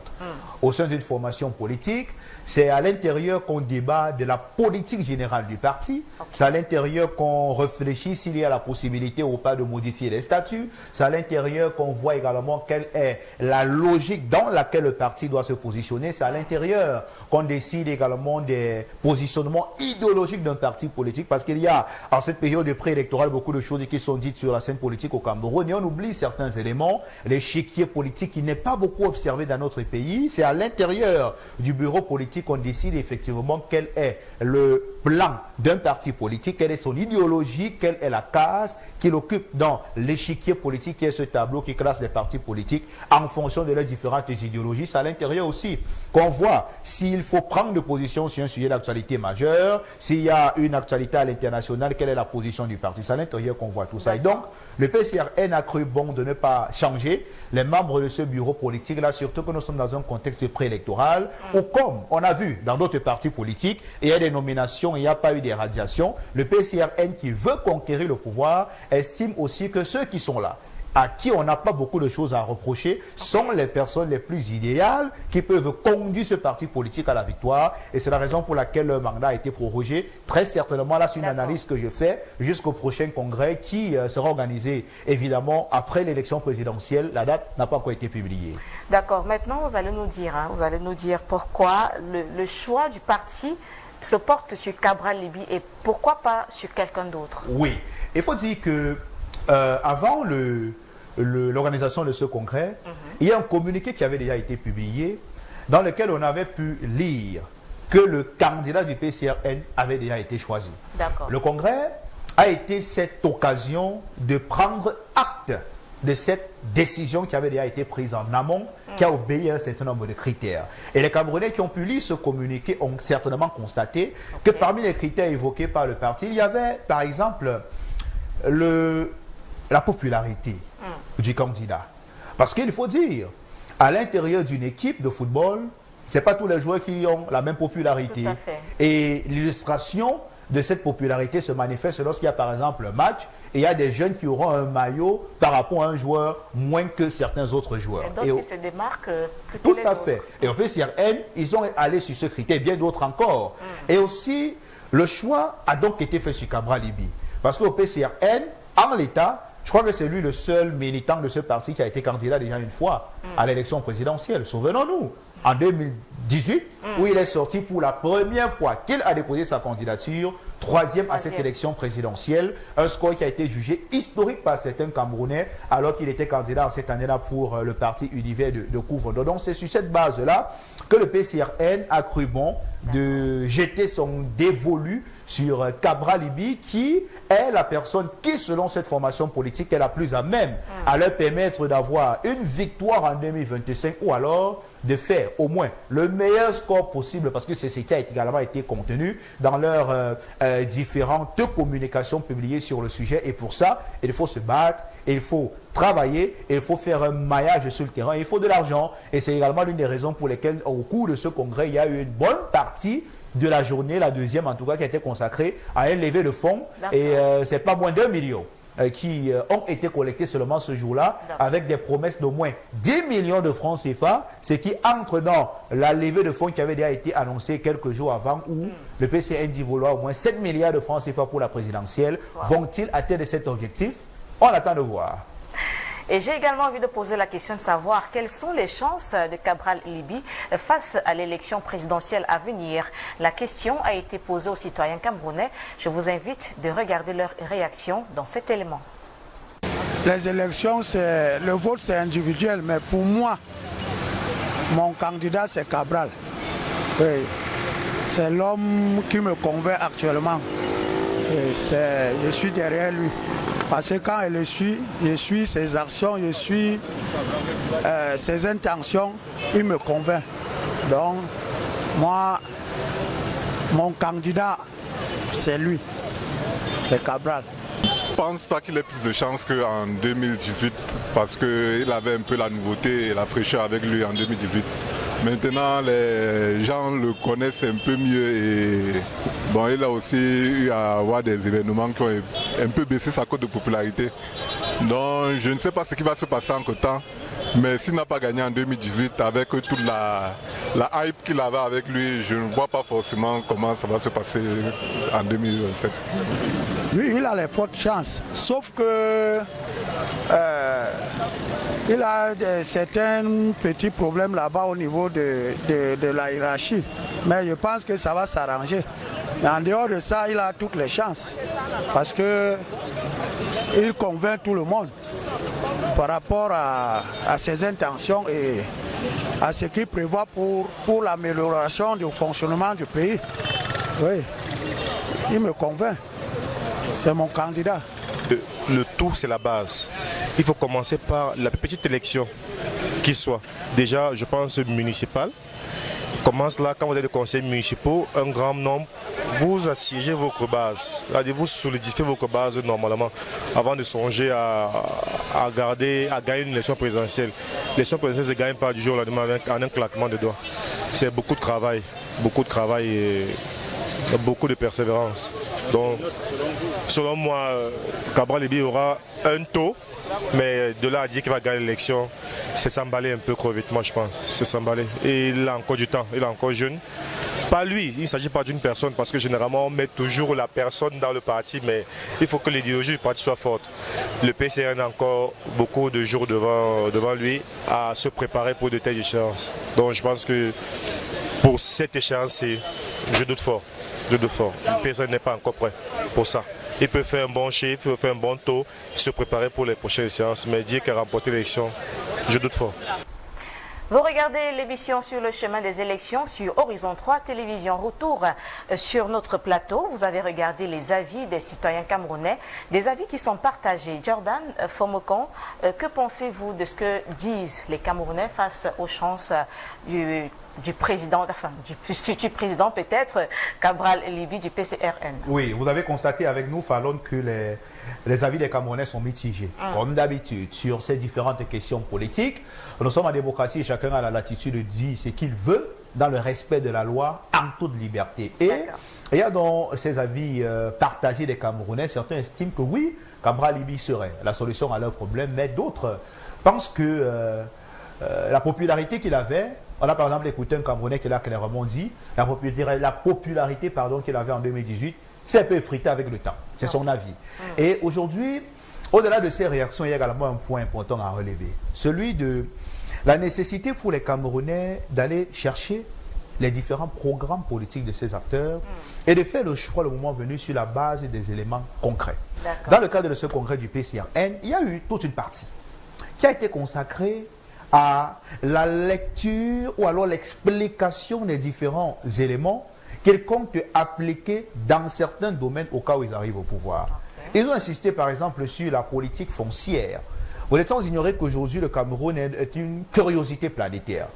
Speaker 1: Au sein d'une formation politique, c'est à l'intérieur qu'on débat de la politique générale du parti. C'est à l'intérieur qu'on réfléchit s'il y a la possibilité ou pas de modifier les statuts. C'est à l'intérieur qu'on voit également quelle est la logique dans laquelle le parti doit se positionner. C'est à l'intérieur qu'on décide également des positionnements idéologiques d'un parti politique. Parce qu'il y a, en cette période de préélectorale, beaucoup de choses qui sont dites sur la scène politique au Cameroun. Et on oublie certains éléments. L'échiquier politique qui n'est pas beaucoup observé dans notre pays. C'est à l'intérieur du bureau politique qu'on décide effectivement quel est le
Speaker 2: plan d'un parti politique, quelle est son idéologie, quelle est la case qu'il occupe dans l'échiquier politique, qui est ce tableau qui classe les partis politiques en fonction de leurs différentes idéologies. C'est à l'intérieur aussi qu'on voit s'il faut prendre de position sur un sujet d'actualité majeure, s'il y a une actualité à l'international, quelle est la position du parti. C'est à l'intérieur qu'on voit tout ça. Et donc, le PCRN a cru bon de ne pas changer les membres de ce bureau politique-là, surtout que nous sommes dans un contexte préélectoral où, comme on a vu dans d'autres partis politiques, il y a des nominations, il n'y a pas eu des radiations, le PCRN qui veut conquérir le pouvoir estime aussi que ceux qui sont là, à qui on n'a pas beaucoup de choses à reprocher, sont les personnes les plus idéales qui peuvent conduire ce parti politique à la victoire. Et c'est la raison pour laquelle le mandat a été prorogé. Très certainement, là, c'est une analyse que je fais jusqu'au prochain congrès qui sera organisé, évidemment, après l'élection présidentielle. La date n'a pas encore été publiée.
Speaker 1: D'accord. Maintenant, vous allez nous dire pourquoi le choix du parti se porte sur Cabral Libby et pourquoi pas sur quelqu'un d'autre.
Speaker 2: Oui. Il faut dire que avant l'organisation de ce congrès, il y a un communiqué qui avait déjà été publié dans lequel on avait pu lire que le candidat du PCRN avait déjà été choisi. Le congrès a été cette occasion de prendre acte de cette décision qui avait déjà été prise en amont, qui a obéi à un certain nombre de critères. Et les Camerounais qui ont pu lire ce communiqué ont certainement constaté que parmi les critères évoqués par le parti, il y avait par exemple la popularité du candidat. Parce qu'il faut dire, à l'intérieur d'une équipe de football, ce n'est pas tous les joueurs qui ont la même popularité.
Speaker 1: Tout à fait.
Speaker 2: Et l'illustration de cette popularité se manifeste lorsqu'il y a par exemple un match et il y a des jeunes qui auront un maillot par rapport à un joueur moins que certains autres joueurs.
Speaker 1: Et donc, qui se démarquent plutôt les autres.
Speaker 2: Tout à fait. Et au PCRN, ils ont allé sur ce critère, bien d'autres encore. Et aussi, le choix a donc été fait sur Cabral Libby. Parce qu'au PCRN, en l'état, je crois que c'est lui le seul militant de ce parti qui a été candidat déjà une fois à l'élection présidentielle. Souvenons-nous, en 2018, où il est sorti pour la première fois qu'il a déposé sa candidature, troisième à cette élection présidentielle, un score qui a été jugé historique par certains Camerounais, alors qu'il était candidat en cette année-là pour le parti Univers de Kouvredo. Donc c'est sur cette base-là que le PCRN a cru bon de jeter son dévolu sur Cabral Libby, qui est la personne qui, selon cette formation politique, est la plus à même à leur permettre d'avoir une victoire en 2025 ou alors de faire au moins le meilleur score possible, parce que c'est ce qui a également été contenu dans leurs différentes communications publiées sur le sujet. Et pour ça, il faut se battre, il faut travailler, il faut faire un maillage sur le terrain, il faut de l'argent. Et c'est également l'une des raisons pour lesquelles, au cours de ce congrès, il y a eu une bonne partie de la journée, la deuxième en tout cas, qui a été consacrée à un lever de fonds. Et c'est pas moins d'1 million qui ont été collectés seulement ce jour-là, avec des promesses d'au moins 10 millions de francs CFA, ce qui entre dans la levée de fonds qui avait déjà été annoncée quelques jours avant, où le PCN dit vouloir au moins 7 milliards de francs CFA pour la présidentielle. Vont-ils atteindre cet objectif? On attend de voir.
Speaker 1: Et j'ai également envie de poser la question de savoir quelles sont les chances de Cabral Libby face à l'élection présidentielle à venir. La question a été posée aux citoyens camerounais. Je vous invite de regarder leur réaction dans cet élément.
Speaker 20: Les élections, le vote c'est individuel, mais pour moi, mon candidat c'est Cabral. Oui. C'est l'homme qui me convainc actuellement. Et je suis derrière lui. Parce que quand je suis ses actions, je suis ses intentions, il me convainc. Donc, moi, mon candidat, c'est lui, c'est Cabral.
Speaker 21: Je ne pense pas qu'il ait plus de chance qu'en 2018, parce qu'il avait un peu la nouveauté et la fraîcheur avec lui en 2018. Maintenant, les gens le connaissent un peu mieux et bon, il a aussi eu à avoir des événements qui ont un peu baissé sa cote de popularité. Donc, je ne sais pas ce qui va se passer entre-temps, mais s'il n'a pas gagné en 2018 avec toute la hype qu'il avait avec lui, je ne vois pas forcément comment ça va se passer en 2027.
Speaker 20: Oui, il a les fortes chances, sauf que il a certains petits problèmes là-bas au niveau de la hiérarchie. Mais je pense que ça va s'arranger. En dehors de ça, il a toutes les chances. Parce qu'il convainc tout le monde par rapport à ses intentions et à ce qu'il prévoit pour l'amélioration du fonctionnement du pays. Oui. il me convainc. C'est mon candidat.
Speaker 8: Le tout, c'est la base. Il faut commencer par la petite élection qui soit. Déjà, je pense, municipale. Commence là, quand vous avez des conseils municipaux, un grand nombre, vous assiégez votre base. Vous solidifiez votre base normalement avant de songer à gagner une élection présidentielle. L'élection présidentielle ne se gagne pas du jour au lendemain en un claquement de doigts. C'est beaucoup de travail et beaucoup de persévérance. Donc, selon moi, Cabral Liby aura un taux, mais de là à dire qu'il va gagner l'élection, c'est s'emballer un peu trop vite, moi je pense. C'est s'emballer. Et il a encore du temps, il est encore jeune. Pas lui, il ne s'agit pas d'une personne, parce que généralement on met toujours la personne dans le parti, mais il faut que l'idéologie du parti soit forte. Le PCRN a encore beaucoup de jours devant lui à se préparer pour de telles échéances. Donc je pense que pour cette échéance, je doute fort. Le PCRN n'est pas encore prêt pour ça. Il peut faire un bon chiffre, il peut faire un bon taux, se préparer pour les prochaines séances, mais dire qu'il a remporté l'élection, je doute fort.
Speaker 1: Vous regardez l'émission sur le chemin des élections sur Horizon 3 Télévision. Retour sur notre plateau. Vous avez regardé les avis des citoyens camerounais, des avis qui sont partagés. Jordan Fomokon, que pensez-vous de ce que disent les Camerounais face aux chances du président, enfin du futur président peut-être, Cabral Liby du PCRN?
Speaker 2: Oui, vous avez constaté avec nous, Fallon, que les avis des Camerounais sont mitigés. Comme d'habitude, sur ces différentes questions politiques. Nous sommes en démocratie et chacun a la latitude de dire ce qu'il veut dans le respect de la loi, en toute liberté. Et il y a dans ces avis partagés des Camerounais, certains estiment que oui, Cabral Liby serait la solution à leurs problèmes, mais d'autres pensent que la popularité qu'il avait, on a par exemple écouté un Camerounais qui l'a clairement dit, la popularité qu'il avait en 2018, c'est un peu effrité avec le temps. C'est son avis. Et aujourd'hui, au-delà de ces réactions, il y a également un point important à relever. Celui de la nécessité pour les Camerounais d'aller chercher les différents programmes politiques de ces acteurs et de faire le choix le moment venu sur la base des éléments concrets. Dans le cadre de ce congrès du PCRN, il y a eu toute une partie qui a été consacrée à la lecture ou alors l'explication des différents éléments qu'ils comptent appliquer dans certains domaines au cas où ils arrivent au pouvoir. Ils ont insisté par exemple sur la politique foncière. Vous êtes sans ignorer qu'aujourd'hui le Cameroun est une curiosité planétaire.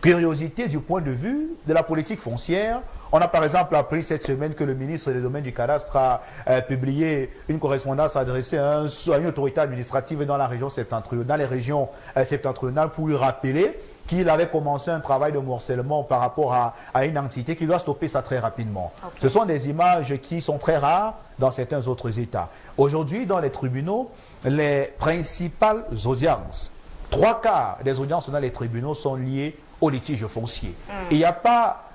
Speaker 2: Curiosité du point de vue de la politique foncière. On a par exemple appris cette semaine que le ministre des Domaines du Cadastre a publié une correspondance adressée à une autorité administrative dans la région septentrionale, dans les régions septentrionales, pour lui rappeler qu'il avait commencé un travail de morcellement par rapport à une entité qui doit stopper ça très rapidement. Ce sont des images qui sont très rares dans certains autres États. Aujourd'hui, dans les tribunaux, les principales audiences, 3/4 des audiences dans les tribunaux sont liées au litige foncier. Il n'y a pas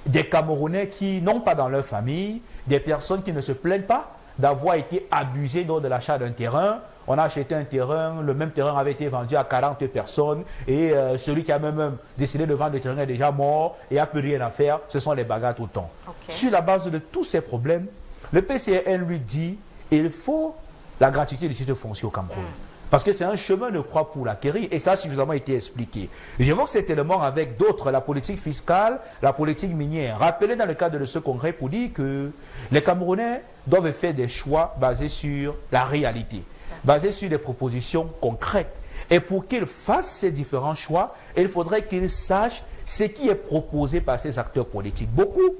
Speaker 2: des Camerounais qui n'ont pas dans leur famille des personnes qui ne se plaignent pas d'avoir été abusées lors de l'achat d'un terrain. On a acheté un terrain, le même terrain avait été vendu à 40 personnes et celui qui a même décidé de vendre le terrain est déjà mort et n'a plus rien à faire. Ce sont les bagarres tout le temps. Sur la base de tous ces problèmes, le PCRN lui dit qu'il faut la gratuité du titre foncier au Cameroun. Parce que c'est un chemin de croix pour l'acquérir et ça a suffisamment été expliqué. J'évoque cet élément avec d'autres, la politique fiscale, la politique minière. Rappelez dans le cadre de ce congrès pour dire que les Camerounais doivent faire des choix basés sur la réalité, basés sur des propositions concrètes. Et pour qu'ils fassent ces différents choix, il faudrait qu'ils sachent ce qui est proposé par ces acteurs politiques. Beaucoup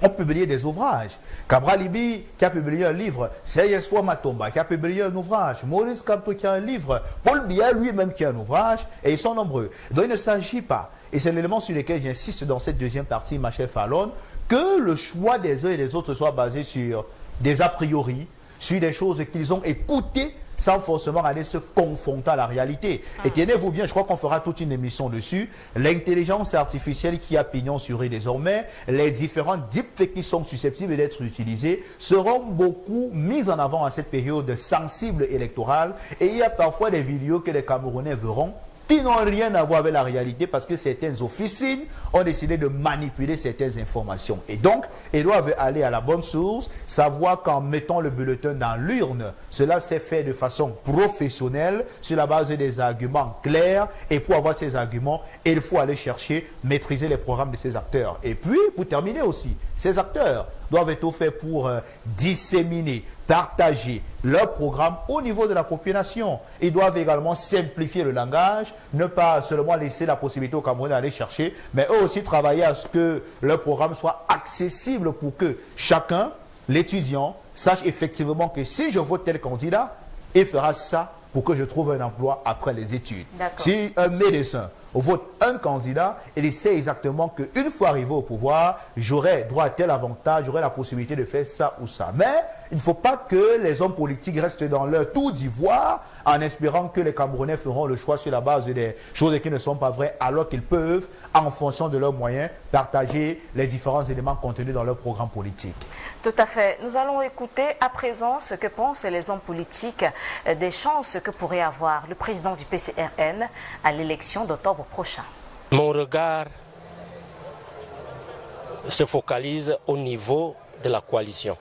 Speaker 2: ont publié des ouvrages. Cabral Liby qui a publié un livre, Seyeswa Matomba qui a publié un ouvrage, Maurice Kamto qui a un livre, Paul Biya lui-même qui a un ouvrage, et ils sont nombreux. Donc il ne s'agit pas, et c'est l'élément sur lequel j'insiste dans cette deuxième partie, ma chère Fallon, que le choix des uns et des autres soit basé sur des a priori, sur des choses qu'ils ont écoutées sans forcément aller se confronter à la réalité. Et tenez-vous bien, je crois qu'on fera toute une émission dessus. L'intelligence artificielle qui a pignon sur rue désormais, les différents deepfakes qui sont susceptibles d'être utilisés seront beaucoup mis en avant à cette période sensible électorale. Et il y a parfois des vidéos que les Camerounais verront qui n'ont rien à voir avec la réalité parce que certaines officines ont décidé de manipuler certaines informations. Et donc, ils doivent aller à la bonne source, savoir qu'en mettant le bulletin dans l'urne, cela s'est fait de façon professionnelle, sur la base des arguments clairs. Et pour avoir ces arguments, il faut aller chercher, maîtriser les programmes de ces acteurs. Et puis, pour terminer aussi, ces acteurs doivent être faits pour disséminer, partager leur programme au niveau de la population. Ils doivent également simplifier le langage, ne pas seulement laisser la possibilité aux Camerounais d'aller chercher, mais eux aussi travailler à ce que leur programme soit accessible pour que chacun, l'étudiant, sache effectivement que si je vote tel candidat, il fera ça pour que je trouve un emploi après les études. Si un médecin vote un candidat, il sait exactement qu'une fois arrivé au pouvoir, j'aurai droit à tel avantage, j'aurai la possibilité de faire ça ou ça. Mais il ne faut pas que les hommes politiques restent dans leur tour d'ivoire en espérant que les Camerounais feront le choix sur la base des choses qui ne sont pas vraies, alors qu'ils peuvent, en fonction de leurs moyens, partager les différents éléments contenus dans leur programme politique.
Speaker 1: Tout à fait. Nous allons écouter à présent ce que pensent les hommes politiques des chances que pourrait avoir le président du PCRN à l'élection d'octobre prochain.
Speaker 9: Mon regard se focalise au niveau de la coalition.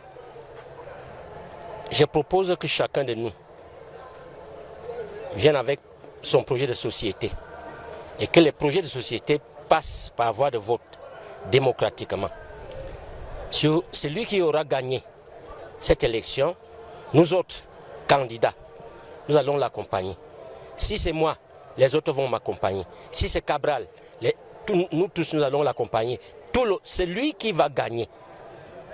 Speaker 9: Je propose que chacun de nous vienne avec son projet de société et que les projets de société passent par voie de vote démocratiquement. Sur celui qui aura gagné cette élection, nous autres candidats, nous allons l'accompagner. Si c'est moi, les autres vont m'accompagner. Si c'est Cabral, nous tous nous allons l'accompagner. Celui qui va gagner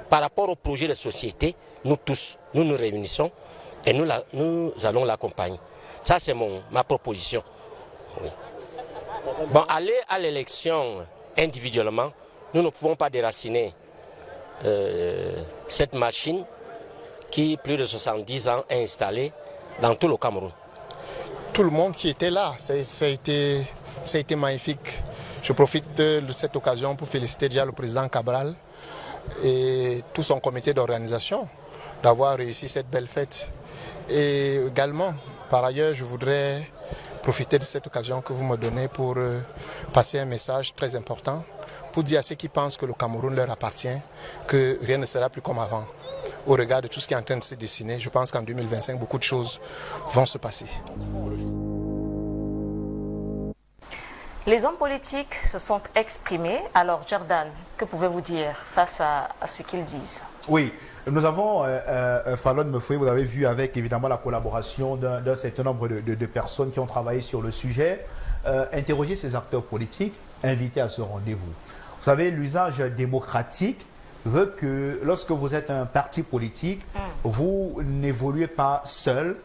Speaker 9: par rapport au projet de société, nous tous, nous nous réunissons et nous allons l'accompagner. Ça, c'est ma proposition. Oui. Bon, aller à l'élection individuellement, nous ne pouvons pas déraciner cette machine qui, plus de 70 ans, est installée dans tout le Cameroun.
Speaker 22: Tout le monde qui était là, ça a été magnifique. Je profite de cette occasion pour féliciter déjà le président Cabral et tout son comité d'organisation d'avoir réussi cette belle fête. Et également, par ailleurs, je voudrais profiter de cette occasion que vous me donnez pour passer un message très important, pour dire à ceux qui pensent que le Cameroun leur appartient, que rien ne sera plus comme avant. Au regard de tout ce qui est en train de se dessiner, je pense qu'en 2025, beaucoup de choses vont se passer.
Speaker 1: Les hommes politiques se sont exprimés. Alors, Jordan, que pouvez-vous dire face à ce qu'ils disent?
Speaker 2: Oui, nous avons, Fallon Mefoué, vous avez vu avec évidemment la collaboration d'un certain nombre de personnes qui ont travaillé sur le sujet, interroger ces acteurs politiques, invités à ce rendez-vous. Vous savez, l'usage démocratique veut que lorsque vous êtes un parti politique, vous n'évoluez pas seul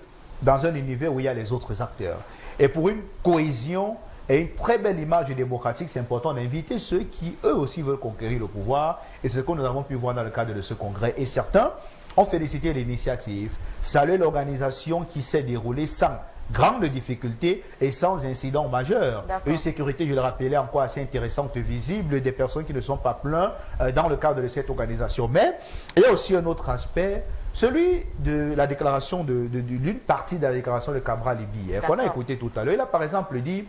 Speaker 2: dans un univers où il y a les autres acteurs. Et pour une cohésion et une très belle image démocratique, c'est important d'inviter ceux qui, eux aussi, veulent conquérir le pouvoir. Et c'est ce que nous avons pu voir dans le cadre de ce congrès. Et certains ont félicité l'initiative, salué l'organisation qui s'est déroulée sans grande difficulté et sans incident majeur. Une sécurité, je le rappelais, encore assez intéressante, visible, des personnes qui ne sont pas plaintes dans le cadre de cette organisation. Mais il y a aussi un autre aspect, celui de la déclaration, d'une partie de la déclaration de Cabral Libi, qu'on a écouté tout à l'heure. Il a par exemple dit,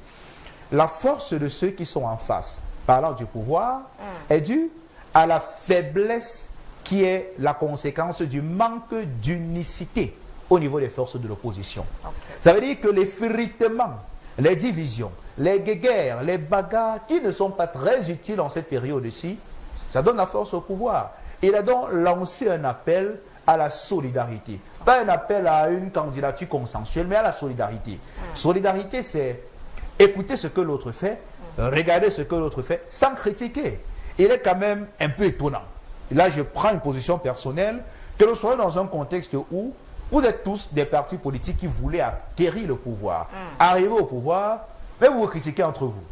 Speaker 2: la force de ceux qui sont en face, parlant du pouvoir, est due à la faiblesse qui est la conséquence du manque d'unicité au niveau des forces de l'opposition. Ça veut dire que les fritements, les divisions, les guerres, les bagarres qui ne sont pas très utiles en cette période-ci, ça donne la force au pouvoir. Il a donc lancé un appel à la solidarité. Pas un appel à une candidature consensuelle, mais à la solidarité. Solidarité, c'est écouter ce que l'autre fait, regarder ce que l'autre fait, sans critiquer. Il est quand même un peu étonnant. Là, je prends une position personnelle, que nous soyons dans un contexte où vous êtes tous des partis politiques qui voulaient acquérir le pouvoir. Arriver au pouvoir, mais vous vous critiquez entre vous.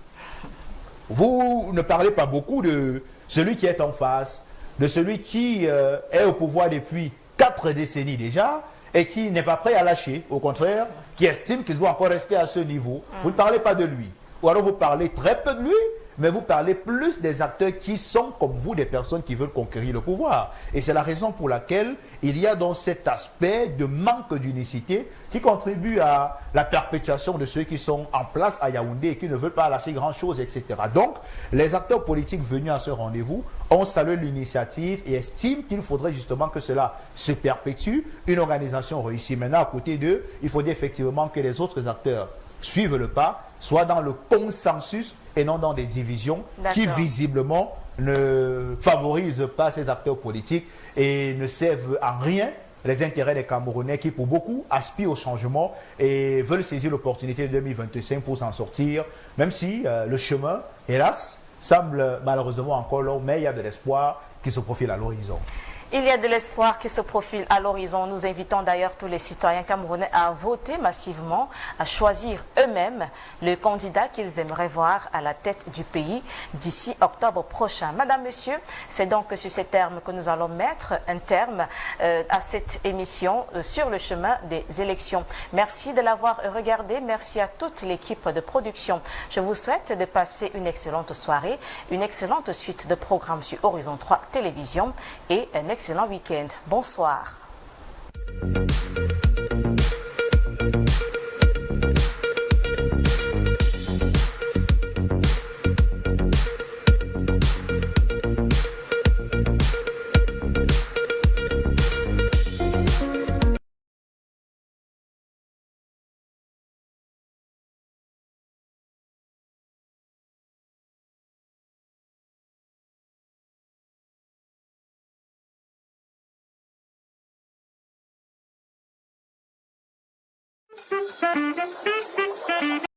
Speaker 2: Vous ne parlez pas beaucoup de celui qui est en face, de celui qui est au pouvoir depuis 4 décennies déjà, et qui n'est pas prêt à lâcher, au contraire, qui estime qu'il doit encore rester à ce niveau. Vous ne parlez pas de lui. Ou alors vous parlez très peu de lui, mais vous parlez plus des acteurs qui sont, comme vous, des personnes qui veulent conquérir le pouvoir. Et c'est la raison pour laquelle il y a donc cet aspect de manque d'unicité qui contribue à la perpétuation de ceux qui sont en place à Yaoundé et qui ne veulent pas lâcher grand-chose, etc. Donc, les acteurs politiques venus à ce rendez-vous ont salué l'initiative et estiment qu'il faudrait justement que cela se perpétue, une organisation réussie. Maintenant, à côté d'eux, il faudrait effectivement que les autres acteurs suivent le pas, soit dans le consensus et non dans des divisions qui visiblement ne favorisent pas ces acteurs politiques et ne servent à rien les intérêts des Camerounais qui, pour beaucoup, aspirent au changement et veulent saisir l'opportunité de 2025 pour s'en sortir, même si le chemin, hélas, semble malheureusement encore long, mais il y a de l'espoir qui se profile à l'horizon.
Speaker 1: Il y a de l'espoir qui se profile à l'horizon. Nous invitons d'ailleurs tous les citoyens camerounais à voter massivement, à choisir eux-mêmes le candidat qu'ils aimeraient voir à la tête du pays d'ici octobre prochain. Madame, Monsieur, c'est donc sur ces termes que nous allons mettre un terme à cette émission sur le chemin des élections. Merci de l'avoir regardé. Merci à toute l'équipe de production. Je vous souhaite de passer une excellente soirée, une excellente suite de programmes sur Horizon 3 Télévision et un excellent week-end. Bonsoir.